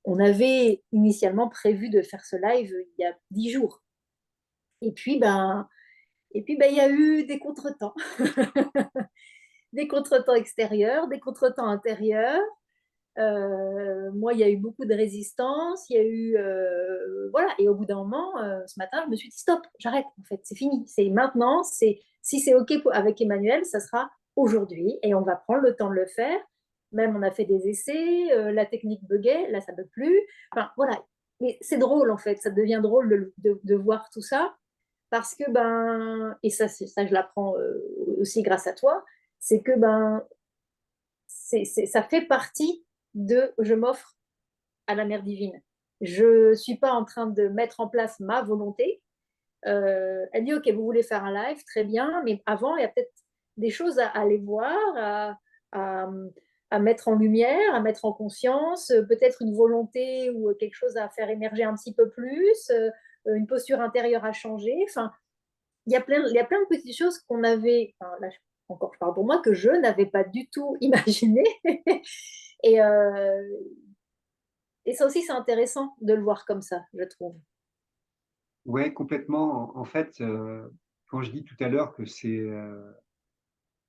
on avait initialement prévu de faire ce live il y a 10 jours. Et puis, il y a eu des contretemps, des contretemps extérieurs, des contretemps intérieurs. Moi, il y a eu beaucoup de résistance, il y a eu voilà. Et au bout d'un moment, ce matin, je me suis dit stop, j'arrête. En fait, c'est fini. C'est maintenant. C'est si c'est ok avec Emmanuel, ça sera aujourd'hui et on va prendre le temps de le faire. Même on a fait des essais, la technique buguait, là ça ne peut plus. Enfin voilà. Mais c'est drôle en fait, ça devient drôle de voir tout ça parce que ben et ça je l'apprends aussi grâce à toi, c'est que ben ça fait partie de je m'offre à la mère divine. Je ne suis pas en train de mettre en place ma volonté. Elle dit, OK, vous voulez faire un live, très bien, mais avant, il y a peut-être des choses à aller voir, à, à mettre en lumière, à mettre en conscience, peut-être une volonté ou quelque chose à faire émerger un petit peu plus, une posture intérieure à changer. Enfin, il y a plein de petites choses qu'on avait, enfin, là, encore je parle pour moi, que je n'avais pas du tout imaginé. et, et ça aussi, c'est intéressant de le voir comme ça, je trouve. Oui, complètement. En fait, quand je dis tout à l'heure que c'est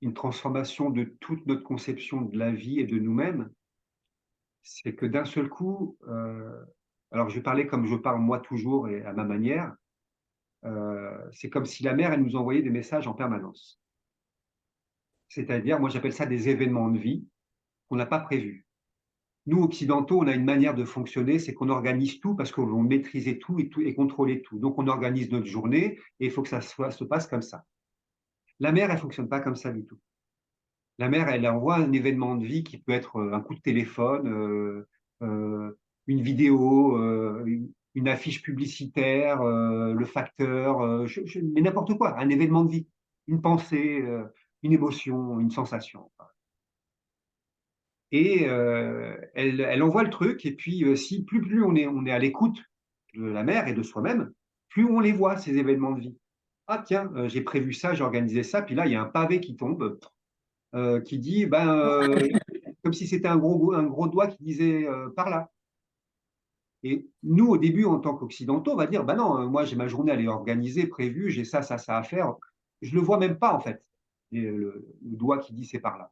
une transformation de toute notre conception de la vie et de nous-mêmes, c'est que d'un seul coup, alors je vais parler comme je parle moi toujours et à ma manière, c'est comme si la mer, elle nous envoyait des messages en permanence. C'est-à-dire, moi j'appelle ça des événements de vie qu'on n'a pas prévus. Nous, occidentaux, on a une manière de fonctionner, c'est qu'on organise tout parce qu'on veut maîtriser tout et contrôler tout. Donc, on organise notre journée et il faut que se passe comme ça. La mère, elle fonctionne pas comme ça du tout. La mère, elle envoie un événement de vie qui peut être un coup de téléphone, une vidéo, une affiche publicitaire, le facteur, mais n'importe quoi, un événement de vie, une pensée, une émotion, une sensation. Et elle envoie le truc, et puis si plus on est à l'écoute de la mère et de soi-même, plus on les voit, ces événements de vie. Ah tiens, j'ai prévu ça, j'ai organisé ça, puis là, il y a un pavé qui tombe, qui dit, ben, comme si c'était un gros doigt qui disait par là. Et nous, au début, en tant qu'Occidentaux, on va dire, ben non, moi, j'ai ma journée, elle est organisée, prévue, j'ai ça à faire. Je le vois même pas, en fait, le doigt qui dit c'est par là.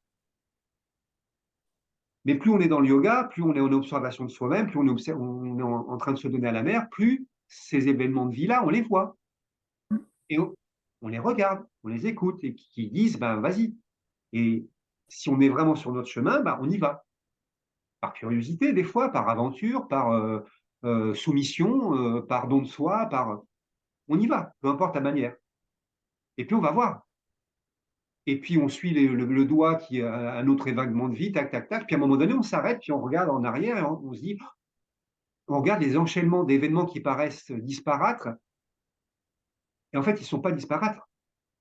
Mais plus on est dans le yoga, plus on est en observation de soi-même, plus on est en train de se donner à la mer, plus ces événements de vie-là, on les voit. Et on les regarde, on les écoute, et qui disent, ben vas-y. Et si on est vraiment sur notre chemin, ben, on y va. Par curiosité, des fois, par aventure, par soumission, par don de soi, on y va, peu importe la manière. Et puis on va voir. Et puis on suit le doigt qui a un autre événement de vie, tac, tac, tac. Puis à un moment donné, on s'arrête, puis on regarde en arrière et on se dit, on regarde les enchaînements d'événements qui paraissent disparates, et en fait, ils ne sont pas disparates.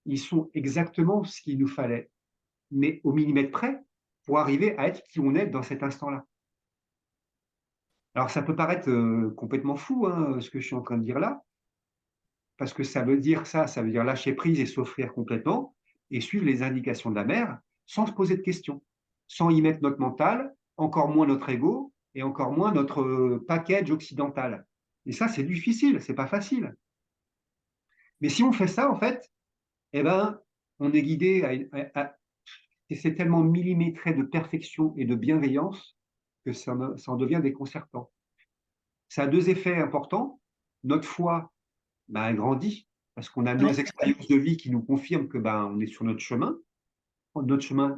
Ils sont exactement ce qu'il nous fallait, mais au millimètre près, pour arriver à être qui on est dans cet instant-là. Alors, ça peut paraître complètement fou, hein, ce que je suis en train de dire là, parce que ça veut dire lâcher prise et s'offrir complètement, et suivre les indications de la mère, sans se poser de questions, sans y mettre notre mental, encore moins notre ego, et encore moins notre package occidental. Et ça, c'est difficile, c'est pas facile. Mais si on fait ça, en fait, eh ben, on est guidé et c'est tellement millimétré de perfection et de bienveillance que ça en devient déconcertant. Ça a deux effets importants. Notre foi, ben, elle grandit parce qu'on a nos Ouais. expériences de vie qui nous confirment que ben, on est sur notre chemin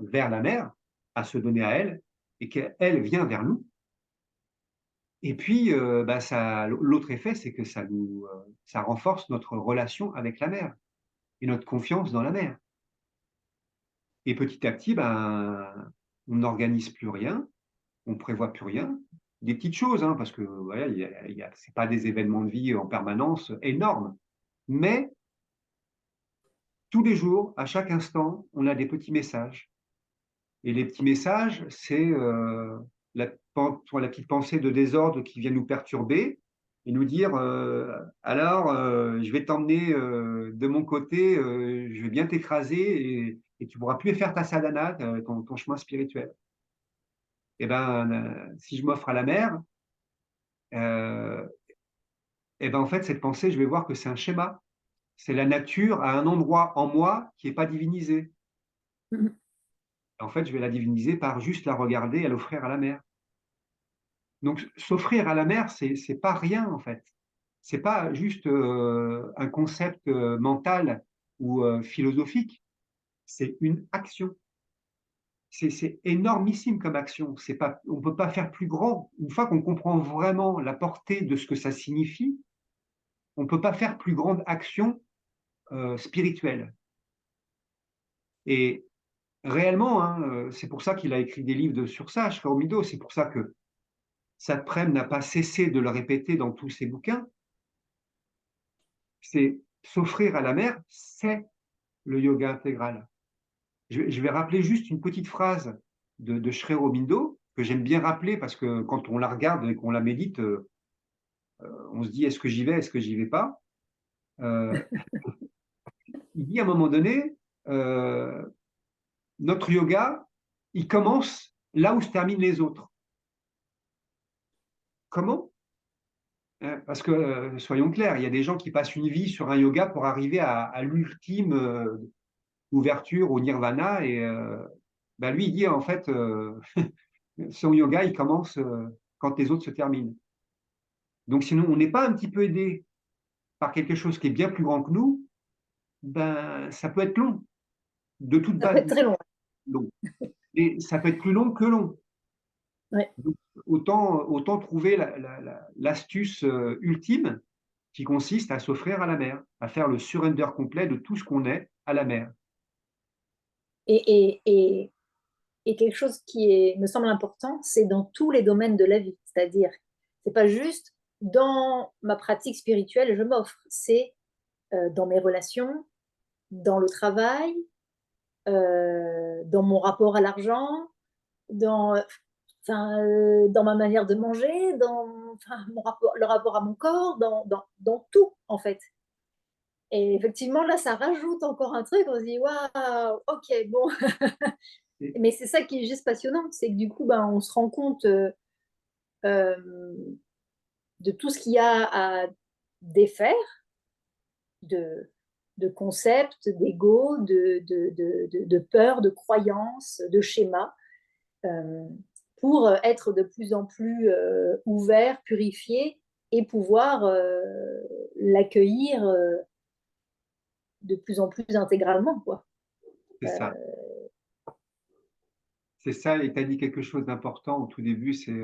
vers la mer, à se donner à elle, et qu'elle vient vers nous. Et puis, ben, l'autre effet, c'est que ça renforce notre relation avec la mer et notre confiance dans la mer. Et petit à petit, ben, on n'organise plus rien, on prévoit plus rien. Des petites choses, hein, parce que voilà, c'est pas des événements de vie en permanence énormes, mais tous les jours, à chaque instant, on a des petits messages. Et les petits messages, c'est la petite pensée de désordre qui vient nous perturber et nous dire alors, je vais t'emmener de mon côté, je vais bien t'écraser et tu ne pourras plus faire ta sadhana, ton chemin spirituel. Et ben, si je m'offre à la mer, euh, et ben en fait, cette pensée, je vais voir que c'est un schéma. C'est la nature à un endroit en moi qui n'est pas divinisé. En fait, je vais la diviniser par juste la regarder et l'offrir à la mer. Donc, s'offrir à la mer, c'est pas rien en fait. C'est pas juste un concept mental ou philosophique. C'est une action. C'est énormissime comme action. C'est pas, on peut pas faire plus grand. Une fois qu'on comprend vraiment la portée de ce que ça signifie, on peut pas faire plus grande action spirituelle. Et réellement, hein, c'est pour ça qu'il a écrit des livres sur ça, Ashra Aurobindo. C'est pour ça que Satprem n'a pas cessé de le répéter dans tous ses bouquins. C'est s'offrir à la mer, c'est le yoga intégral. Je vais rappeler juste une petite phrase de Sri Aurobindo que j'aime bien rappeler parce que quand on la regarde et qu'on la médite, on se dit est-ce que j'y vais, est-ce que j'y vais pas. Euh, il dit à un moment donné, euh, notre yoga, il commence là où se terminent les autres. Comment? Parce que, soyons clairs, il y a des gens qui passent une vie sur un yoga pour arriver à l'ultime ouverture au nirvana. Et bah, lui, il dit en fait, son yoga, il commence quand les autres se terminent. Donc, sinon, on n'est pas un petit peu aidé par quelque chose qui est bien plus grand que nous, ben, ça peut être long. De toute Ça peut base, être très long. long. Et ça peut être plus long que long. Ouais. Donc, autant trouver l'astuce ultime qui consiste à s'offrir à la mer, à faire le surrender complet de tout ce qu'on est à la mer. Et, et, et, et quelque chose qui me semble important, c'est dans tous les domaines de la vie. C'est-à-dire, c'est pas juste dans ma pratique spirituelle, je m'offre. C'est dans mes relations, dans le travail, dans mon rapport à l'argent, dans, dans ma manière de manger, dans le rapport à mon corps, dans tout, en fait. Et effectivement, là, ça rajoute encore un truc. On se dit, waouh, ok, bon. Et Mais c'est ça qui est juste passionnant, c'est que du coup, ben, on se rend compte euh, de tout ce qu'il y a à défaire, de, de concepts, d'ego, de peurs, de croyances, de schémas, euh, pour être de plus en plus ouvert, purifié et pouvoir l'accueillir de plus en plus intégralement, quoi. c'est ça. C'est ça, et tu as dit quelque chose d'important au tout début, c'est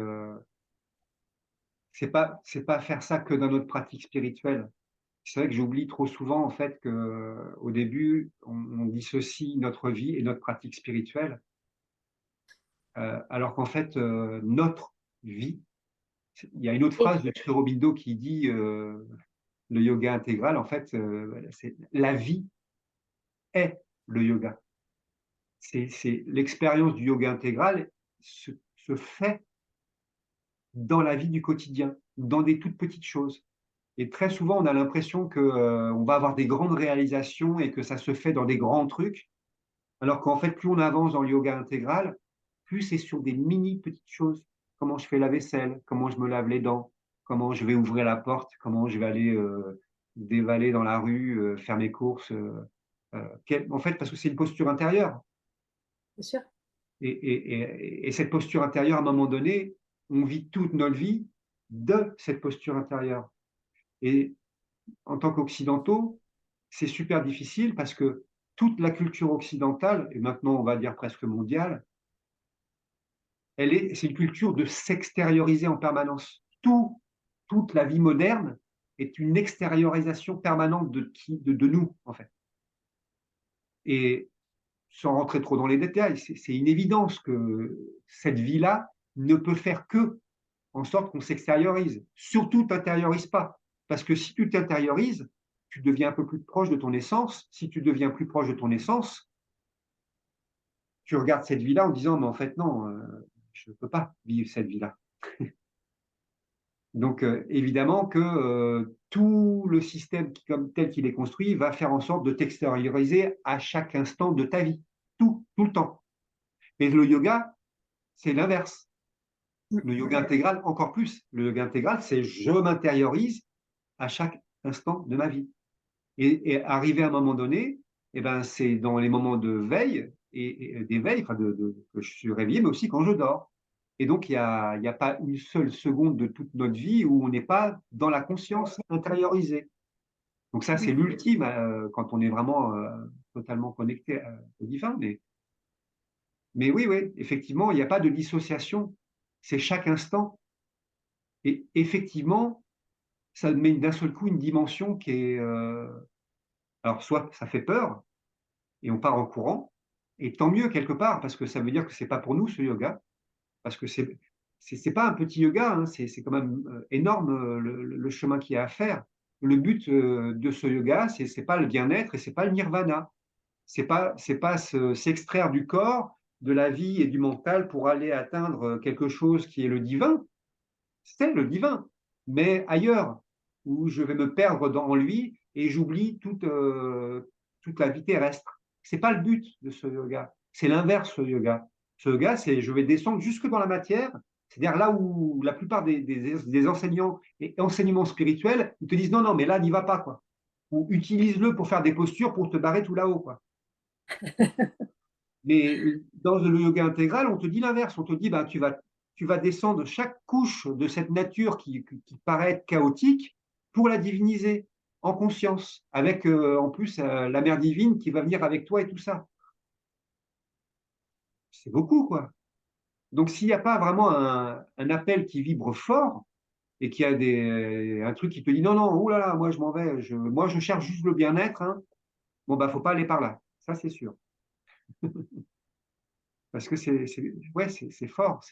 pas faire ça que dans notre pratique spirituelle. C'est vrai que j'oublie trop souvent en fait que au début, on dissocie notre vie et notre pratique spirituelle, alors qu'en fait, notre vie, il y a une autre Et phrase de Sri Aurobindo qui dit le yoga intégral, en fait, c'est la vie est le yoga. C'est l'expérience du yoga intégral se fait dans la vie du quotidien, dans des toutes petites choses. Et très souvent, on a l'impression que, on va avoir des grandes réalisations et que ça se fait dans des grands trucs, alors qu'en fait, plus on avance dans le yoga intégral, plus c'est sur des mini petites choses. Comment je fais la vaisselle, comment je me lave les dents, comment je vais ouvrir la porte, comment je vais aller dévaler dans la rue, faire mes courses. En fait, parce que c'est une posture intérieure. bien sûr. Et cette posture intérieure, à un moment donné, on vit toute notre vie de cette posture intérieure. Et en tant qu'occidentaux, c'est super difficile parce que toute la culture occidentale, et maintenant on va dire presque mondiale, c'est une culture de s'extérioriser en permanence. Toute la vie moderne est une extériorisation permanente de nous, en fait. Et sans rentrer trop dans les détails, c'est une évidence que cette vie-là ne peut faire que en sorte qu'on s'extériorise. Surtout, t'intériorise pas. Parce que si tu t'intériorises, tu deviens un peu plus proche de ton essence. Si tu deviens plus proche de ton essence, tu regardes cette vie-là en disant, mais en fait, non, je ne peux pas vivre cette vie-là. Donc, évidemment que tout le système comme tel qu'il est construit va faire en sorte de t'extérioriser à chaque instant de ta vie. Tout le temps. Et le yoga, c'est l'inverse. Le yoga intégral, encore plus. Le yoga intégral, c'est je m'intériorise à chaque instant de ma vie. Et arrivé à un moment donné, eh ben, c'est dans les moments de veille et d'éveil, enfin que je suis réveillé, mais aussi quand je dors. Et donc, il y a pas une seule seconde de toute notre vie où on n'est pas dans la conscience intériorisée. Donc ça, c'est l'ultime quand on est vraiment totalement connecté au divin. Mais oui, oui, effectivement, il n'y a pas de dissociation. C'est chaque instant. Et effectivement, ça met d'un seul coup une dimension qui est... alors, soit ça fait peur, et on part en courant. Et tant mieux quelque part, parce que ça veut dire que c'est pas pour nous ce yoga, parce que c'est pas un petit yoga, hein, c'est quand même énorme le chemin qu'il y a à faire. Le but de ce yoga, c'est pas le bien-être et c'est pas le nirvana. C'est pas s'extraire du corps, de la vie et du mental pour aller atteindre quelque chose qui est le divin. C'est le divin, mais ailleurs, où je vais me perdre dans lui et j'oublie toute la vie terrestre. C'est pas le but de ce yoga. C'est l'inverse, ce yoga. Ce yoga, c'est je vais descendre jusque dans la matière, c'est-à-dire là où la plupart des enseignants et enseignements spirituels, ils te disent non, non, mais là, n'y va pas, quoi. Ou utilise-le pour faire des postures pour te barrer tout là-haut, quoi. Mais dans le yoga intégral, on te dit l'inverse. On te dit, ben, tu vas descendre chaque couche de cette nature qui paraît être chaotique pour la diviniser en conscience, avec en plus la mère divine qui va venir avec toi et tout ça. C'est beaucoup, quoi. Donc, s'il n'y a pas vraiment un appel qui vibre fort et qu'il y a un truc qui te dit non, non, oh là là, moi je m'en vais, moi je cherche juste le bien-être, hein, bon, bah, faut pas aller par là. Ça, c'est sûr. Parce que ouais, c'est fort.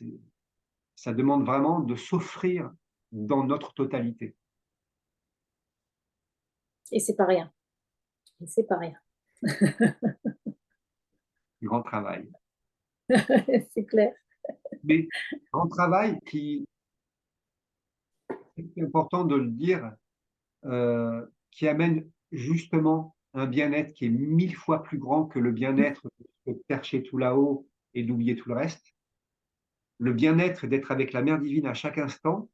Ça demande vraiment de s'offrir dans notre totalité. Et c'est pas rien. Et c'est pas rien. Grand travail. C'est clair. Mais grand travail qui, c'est important de le dire, qui amène justement un bien-être qui est 1000 fois plus grand que le bien-être de percher tout là-haut et d'oublier tout le reste. Le bien-être d'être avec la Mère divine à chaque instant,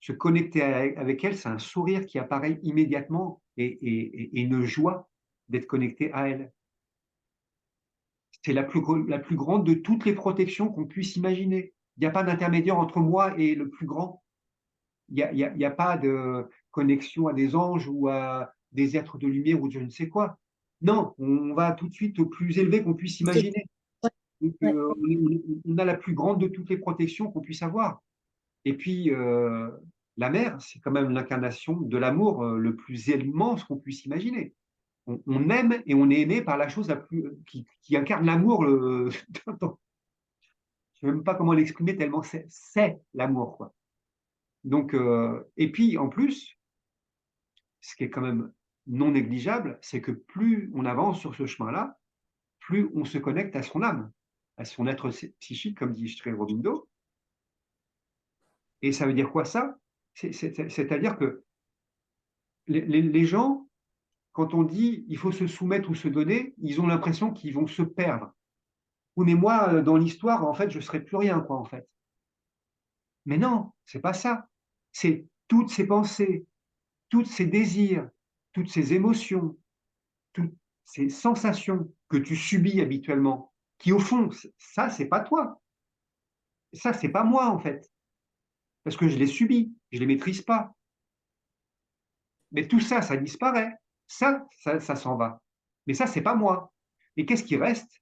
se connecter avec elle, c'est un sourire qui apparaît immédiatement et une joie d'être connecté à elle. C'est la plus grande de toutes les protections qu'on puisse imaginer. Il n'y a pas d'intermédiaire entre moi et le plus grand. Il y a pas de connexion à des anges ou à des êtres de lumière ou je ne sais quoi. Non, on va tout de suite au plus élevé qu'on puisse C'est- imaginer. Donc, ouais, on a la plus grande de toutes les protections qu'on puisse avoir. Et puis, la mer, c'est quand même l'incarnation de l'amour le plus immense qu'on puisse imaginer. On aime et on est aimé par la chose la plus, qui incarne l'amour. Je ne sais même pas comment l'exprimer tellement c'est l'amour, quoi. Donc, et puis en plus, ce qui est quand même non négligeable, c'est que plus on avance sur ce chemin-là, plus on se connecte à son âme, à son être psychique, comme dit Sri Aurobindo. Et ça veut dire quoi ça? C'est-à-dire que les gens, quand on dit il faut se soumettre ou se donner, ils ont l'impression qu'ils vont se perdre. Oui, mais moi, dans l'histoire, en fait, je ne serai plus rien, quoi, en fait. Mais non, c'est pas ça. C'est toutes ces pensées, tous ces désirs, toutes ces émotions, toutes ces sensations que tu subis habituellement, qui au fond, ça, c'est pas toi. Ça, c'est pas moi, en fait. Parce que je les subis, je les maîtrise pas. Mais tout ça, ça disparaît. Ça s'en va. Mais ça, c'est pas moi. Et qu'est-ce qui reste?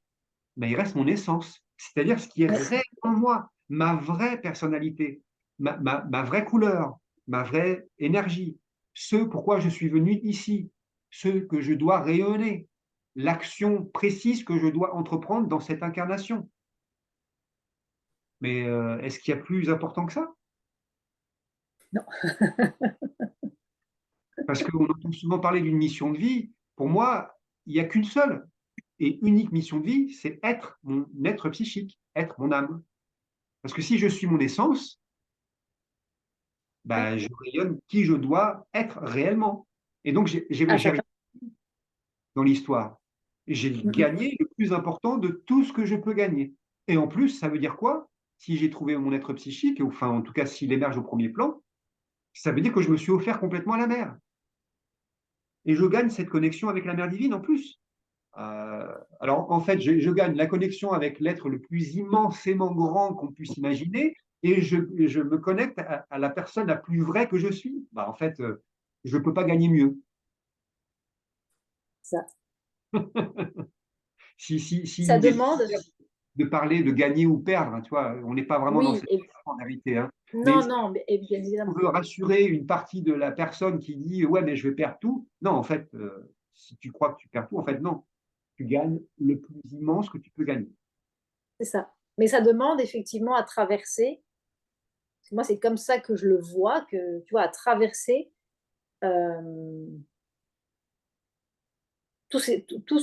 Ben, il reste mon essence. C'est-à-dire ce qui est ouais, réel en moi, ma vraie personnalité, ma vraie couleur, ma vraie énergie, ce pourquoi je suis venu ici, ce que je dois rayonner, l'action précise que je dois entreprendre dans cette incarnation. Mais est-ce qu'il y a plus important que ça? non, Parce qu'on entend souvent parler d'une mission de vie. Pour moi, il n'y a qu'une seule et unique mission de vie, c'est être mon être psychique, être mon âme. Parce que si je suis mon essence, ouais. bah, je rayonne qui je dois être réellement. Et donc, Ah, j'ai ça, rien dans l'histoire. J'ai mm, mm. gagné le plus important de tout ce que je peux gagner. Et en plus, ça veut dire quoi? Si j'ai trouvé mon être psychique, ou enfin, en tout cas, s'il émerge au premier plan, ça veut dire que je me suis offert complètement à la mer. Et je gagne cette connexion avec la mer divine en plus. Alors, en fait, je gagne la connexion avec l'être le plus immensément grand qu'on puisse imaginer et je me connecte à la personne la plus vraie que je suis. Bah, en fait, je ne peux pas gagner mieux. ça, Si ça il est demande, de parler de gagner ou perdre, hein, tu vois, on n'est pas vraiment dans oui, cette en vérité. Hein. Mais non, non, mais, et bien on évidemment. veut rassurer une partie de la personne qui dit ouais, mais je vais perdre tout. Non, en fait, si tu crois que tu perds tout, en fait, non. Tu gagnes le plus immense que tu peux gagner. C'est ça. Mais ça demande effectivement à traverser. Moi, c'est comme ça que je le vois, que tu vois, à traverser euh, tous ces, tous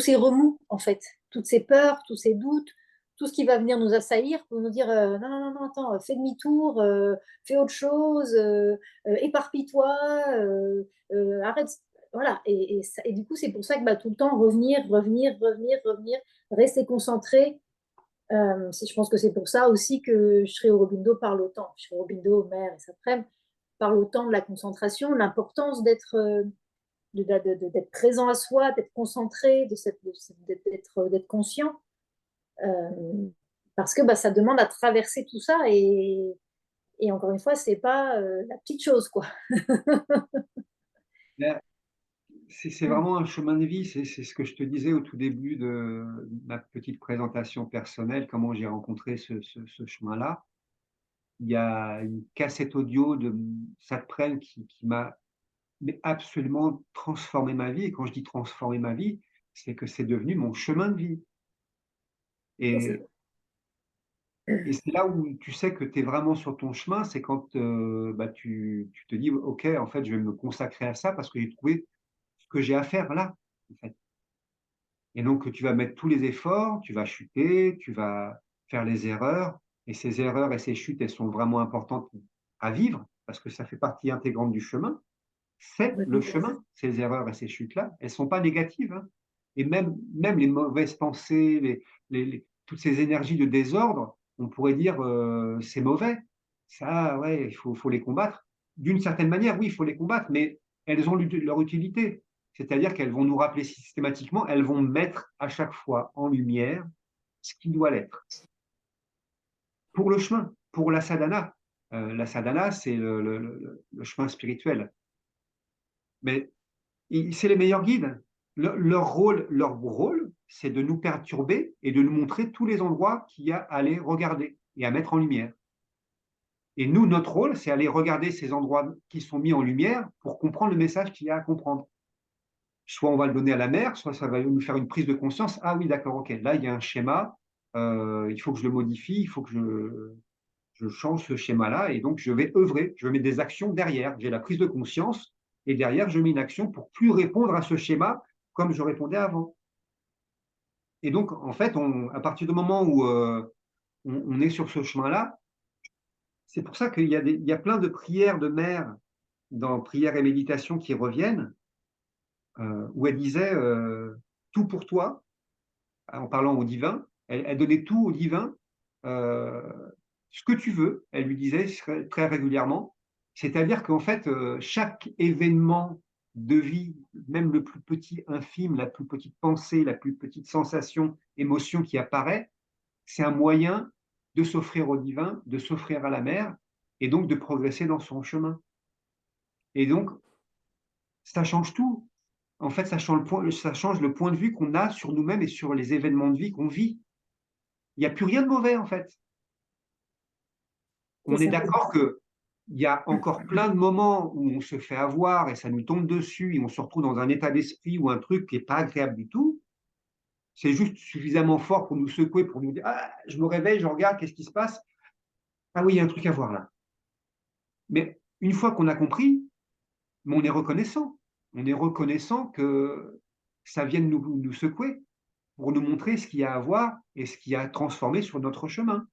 ces remous, en fait, toutes ces peurs, tous ces doutes, tout ce qui va venir nous assaillir pour nous dire non, non, non, non, attends, fais demi-tour, fais autre chose, éparpille-toi, arrête. Voilà. Et du coup, c'est pour ça que bah, tout le temps, revenir, revenir, revenir, revenir, rester concentré. Je pense que c'est pour ça aussi que Sri Aurobindo parle autant. Sri Aurobindo, Mère et Saprem parle autant de la concentration, l'importance d'être présent à soi, d'être concentré, d'être conscient. Euh, Parce que bah, ça demande à traverser tout ça et encore une fois, c'est pas la petite chose, quoi. Là, c'est vraiment un chemin de vie, c'est ce que je te disais au tout début de ma petite présentation personnelle, comment j'ai rencontré ce chemin-là. Il y a une cassette audio de Satprem qui m'a mais absolument transformé ma vie. Et quand je dis transformer ma vie, c'est que c'est devenu mon chemin de vie. Ça, Et c'est Et c'est là où tu sais que tu es vraiment sur ton chemin, c'est quand tu te dis, OK, en fait, je vais me consacrer à ça parce que j'ai trouvé ce que j'ai à faire là, en fait. Et donc, tu vas mettre tous les efforts, tu vas chuter, tu vas faire les erreurs. Et ces erreurs et ces chutes, elles sont vraiment importantes à vivre parce que ça fait partie intégrante du chemin. C'est le Complètement. chemin, ces erreurs et ces chutes-là. Elles ne sont pas négatives, hein. Et même les mauvaises pensées, toutes ces énergies de désordre, on pourrait dire c'est mauvais. Ça, ouais, faut les combattre. D'une certaine manière, oui, il faut les combattre, mais elles ont leur utilité. C'est-à-dire qu'elles vont nous rappeler systématiquement, elles vont mettre à chaque fois en lumière ce qui doit l'être. Pour le chemin, pour la sadhana. La sadhana, c'est le chemin spirituel. Mais c'est les meilleurs guides. Leur rôle, c'est de nous perturber et de nous montrer tous les endroits qu'il y a à aller regarder et à mettre en lumière. Et nous, notre rôle, c'est aller regarder ces endroits qui sont mis en lumière pour comprendre le message qu'il y a à comprendre. Soit on va le donner à la mère, soit ça va nous faire une prise de conscience. Ah oui, d'accord, ok, là, il y a un schéma, il faut que je le modifie, il faut que je change ce schéma-là, et donc je vais œuvrer, je vais mettre des actions derrière. J'ai la prise de conscience, et derrière, je mets une action pour plus répondre à ce schéma comme je répondais avant. Et donc, en fait, à partir du moment où on est sur ce chemin-là, c'est pour ça qu'il y a plein de prières de mère dans prière et méditation qui reviennent, où elle disait tout pour toi, en parlant au divin. Elle donnait tout au divin, euh, ce que tu veux, elle lui disait très régulièrement. C'est-à-dire qu'en fait, chaque événement de vie, même le plus petit infime, la plus petite pensée, la plus petite sensation, émotion qui apparaît, c'est un moyen de s'offrir au divin, de s'offrir à la mer, et donc de progresser dans son chemin. Et donc, ça change tout. En fait, ça change le point de vue qu'on a sur nous-mêmes et sur les événements de vie qu'on vit. Il n'y a plus rien de mauvais, en fait. C'est On est ça. d'accord qu'il y a encore plein de moments où on se fait avoir et ça nous tombe dessus et on se retrouve dans un état d'esprit ou un truc qui n'est pas agréable du tout. C'est juste suffisamment fort pour nous secouer, pour nous dire ah, je me réveille, je regarde, qu'est-ce qui se passe? Ah oui, il y a un truc à voir là. Mais une fois qu'on a compris, on est reconnaissant. On est reconnaissant que ça vienne nous secouer pour nous montrer ce qu'il y a à voir et ce qui a transformé sur notre chemin.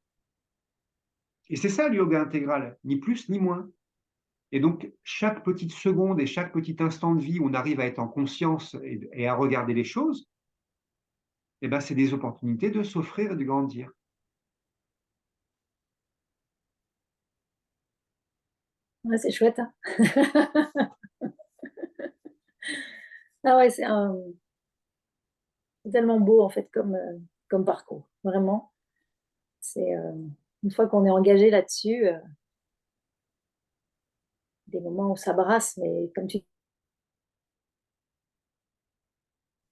Et c'est ça le yoga intégral, ni plus ni moins. Et donc, chaque petite seconde et chaque petit instant de vie où on arrive à être en conscience et à regarder les choses, eh ben, c'est des opportunités de s'offrir et de grandir. Ouais, c'est chouette, hein. Ah ouais, c'est tellement beau en fait comme parcours. Vraiment. C'est une fois qu'on est engagé là-dessus, des moments où ça brasse, mais comme tu dis,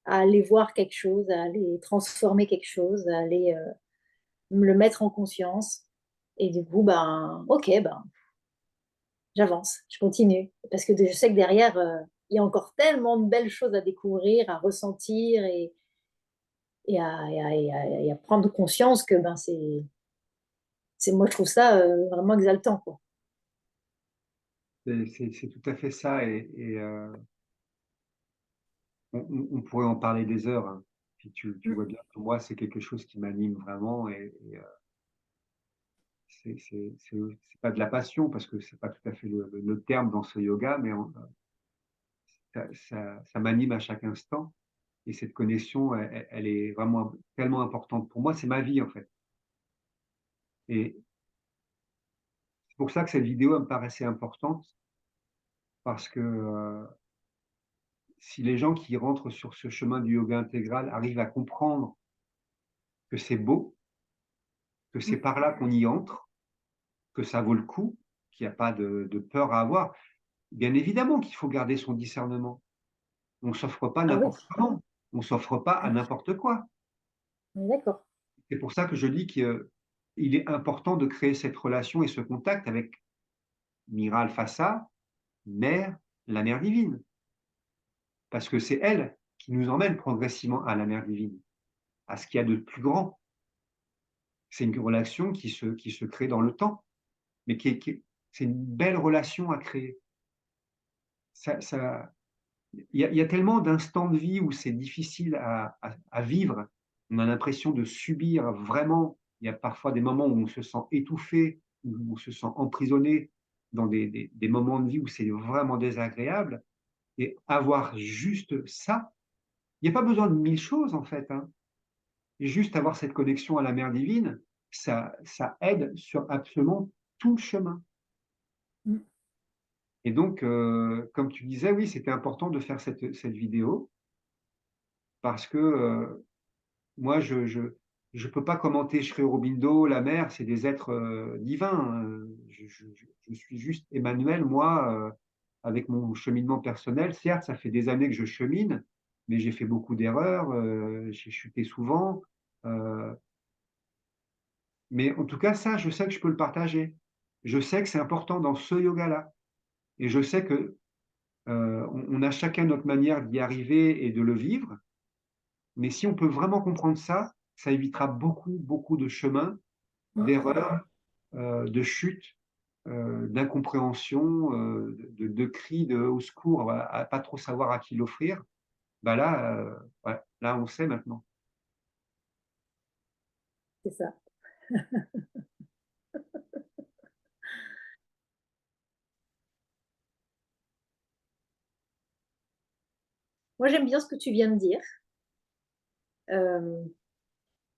à aller voir quelque chose, à aller transformer quelque chose, à aller le mettre en conscience. Et du coup, ben, ok, ben, j'avance, je continue. Parce que je sais que derrière, il y a encore tellement de belles choses à découvrir, à ressentir et à prendre conscience que ben, moi, je trouve ça vraiment exaltant, quoi. C'est tout à fait ça. Et on pourrait en parler des heures, hein. Puis tu vois bien que moi, c'est quelque chose qui m'anime vraiment. Et c'est pas de la passion, parce que c'est pas tout à fait le terme dans ce yoga, mais ça m'anime à chaque instant. Et cette connexion, elle est vraiment tellement importante pour moi. C'est ma vie, en fait. Et c'est pour ça que cette vidéo elle me paraissait importante, parce que si les gens qui rentrent sur ce chemin du yoga intégral arrivent à comprendre que c'est beau, que c'est par là qu'on y entre, que ça vaut le coup, qu'il n'y a pas de peur à avoir, bien évidemment qu'il faut garder son discernement. On ne s'offre pas Ah oui, n'importe comment, on ne s'offre pas à n'importe quoi. on est d'accord. C'est pour ça que je dis qu'il est important de créer cette relation et ce contact avec Mira Alfassa, mère, la mère divine. Parce que c'est elle qui nous emmène progressivement à la mère divine, à ce qu'il y a de plus grand. c'est une relation qui se crée dans le temps, mais c'est une belle relation à créer. Ça, il y a tellement d'instants de vie où c'est difficile à vivre. On a l'impression de subir vraiment. Il y a parfois des moments où on se sent étouffé, où on se sent emprisonné dans des moments de vie où c'est vraiment désagréable. Et avoir juste ça, il n'y a pas besoin de mille choses en fait, hein. Juste avoir cette connexion à la mère divine, ça aide sur absolument tout le chemin. Mm. Et donc, comme tu disais, oui, c'était important de faire cette vidéo parce que moi, je peux pas commenter Sri Aurobindo, la mer, c'est des êtres divins. Je suis juste Emmanuel, moi, avec mon cheminement personnel. Certes, ça fait des années que je chemine, mais j'ai fait beaucoup d'erreurs, j'ai chuté souvent. euh, mais en tout cas, ça, je sais que je peux le partager. Je sais que c'est important dans ce yoga-là. Et je sais que on a chacun notre manière d'y arriver et de le vivre. Mais si on peut vraiment comprendre ça, ça évitera beaucoup, beaucoup de chemins, d'erreurs, de chutes, d'incompréhension, de cris de au secours, à pas trop savoir à qui l'offrir. Bah là, ouais, là, on sait maintenant. C'est ça. Moi, j'aime bien ce que tu viens de dire euh,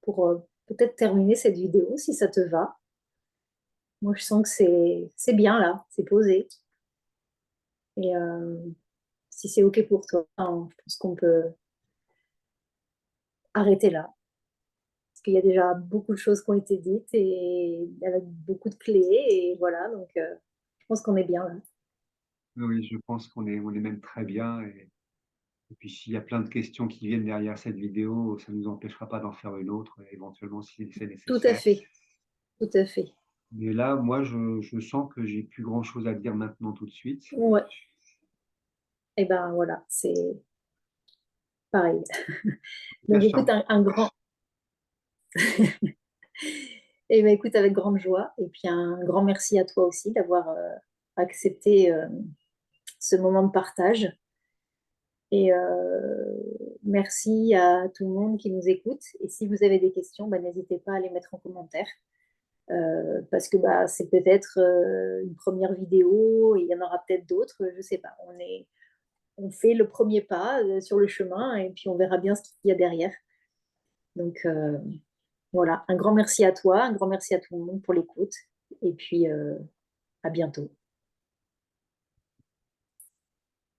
pour peut-être terminer cette vidéo, si ça te va. Moi, je sens que c'est bien là, c'est posé. Et si c'est OK pour toi, hein, je pense qu'on peut arrêter là. Parce qu'il y a déjà beaucoup de choses qui ont été dites et avec beaucoup de clés. Et voilà, donc je pense qu'on est bien là. Oui, je pense on est même très bien. Et puis, s'il y a plein de questions qui viennent derrière cette vidéo, ça ne nous empêchera pas d'en faire une autre, éventuellement, si c'est Tout à nécessaire. fait, tout à fait. Mais là, moi, je sens que j'ai plus grand-chose à dire maintenant tout de suite. Ouais, et ben voilà, c'est pareil. Là, Donc je te écoute, un grand, et ben écoute, avec grande joie. Et puis un grand merci à toi aussi d'avoir accepté ce moment de partage. Et merci à tout le monde qui nous écoute. Et si vous avez des questions, bah, n'hésitez pas à les mettre en commentaire. Parce que bah, c'est peut-être une première vidéo et il y en aura peut-être d'autres, je ne sais pas. On fait le premier pas sur le chemin et puis on verra bien ce qu'il y a derrière. Donc voilà, un grand merci à toi, un grand merci à tout le monde pour l'écoute et puis à bientôt.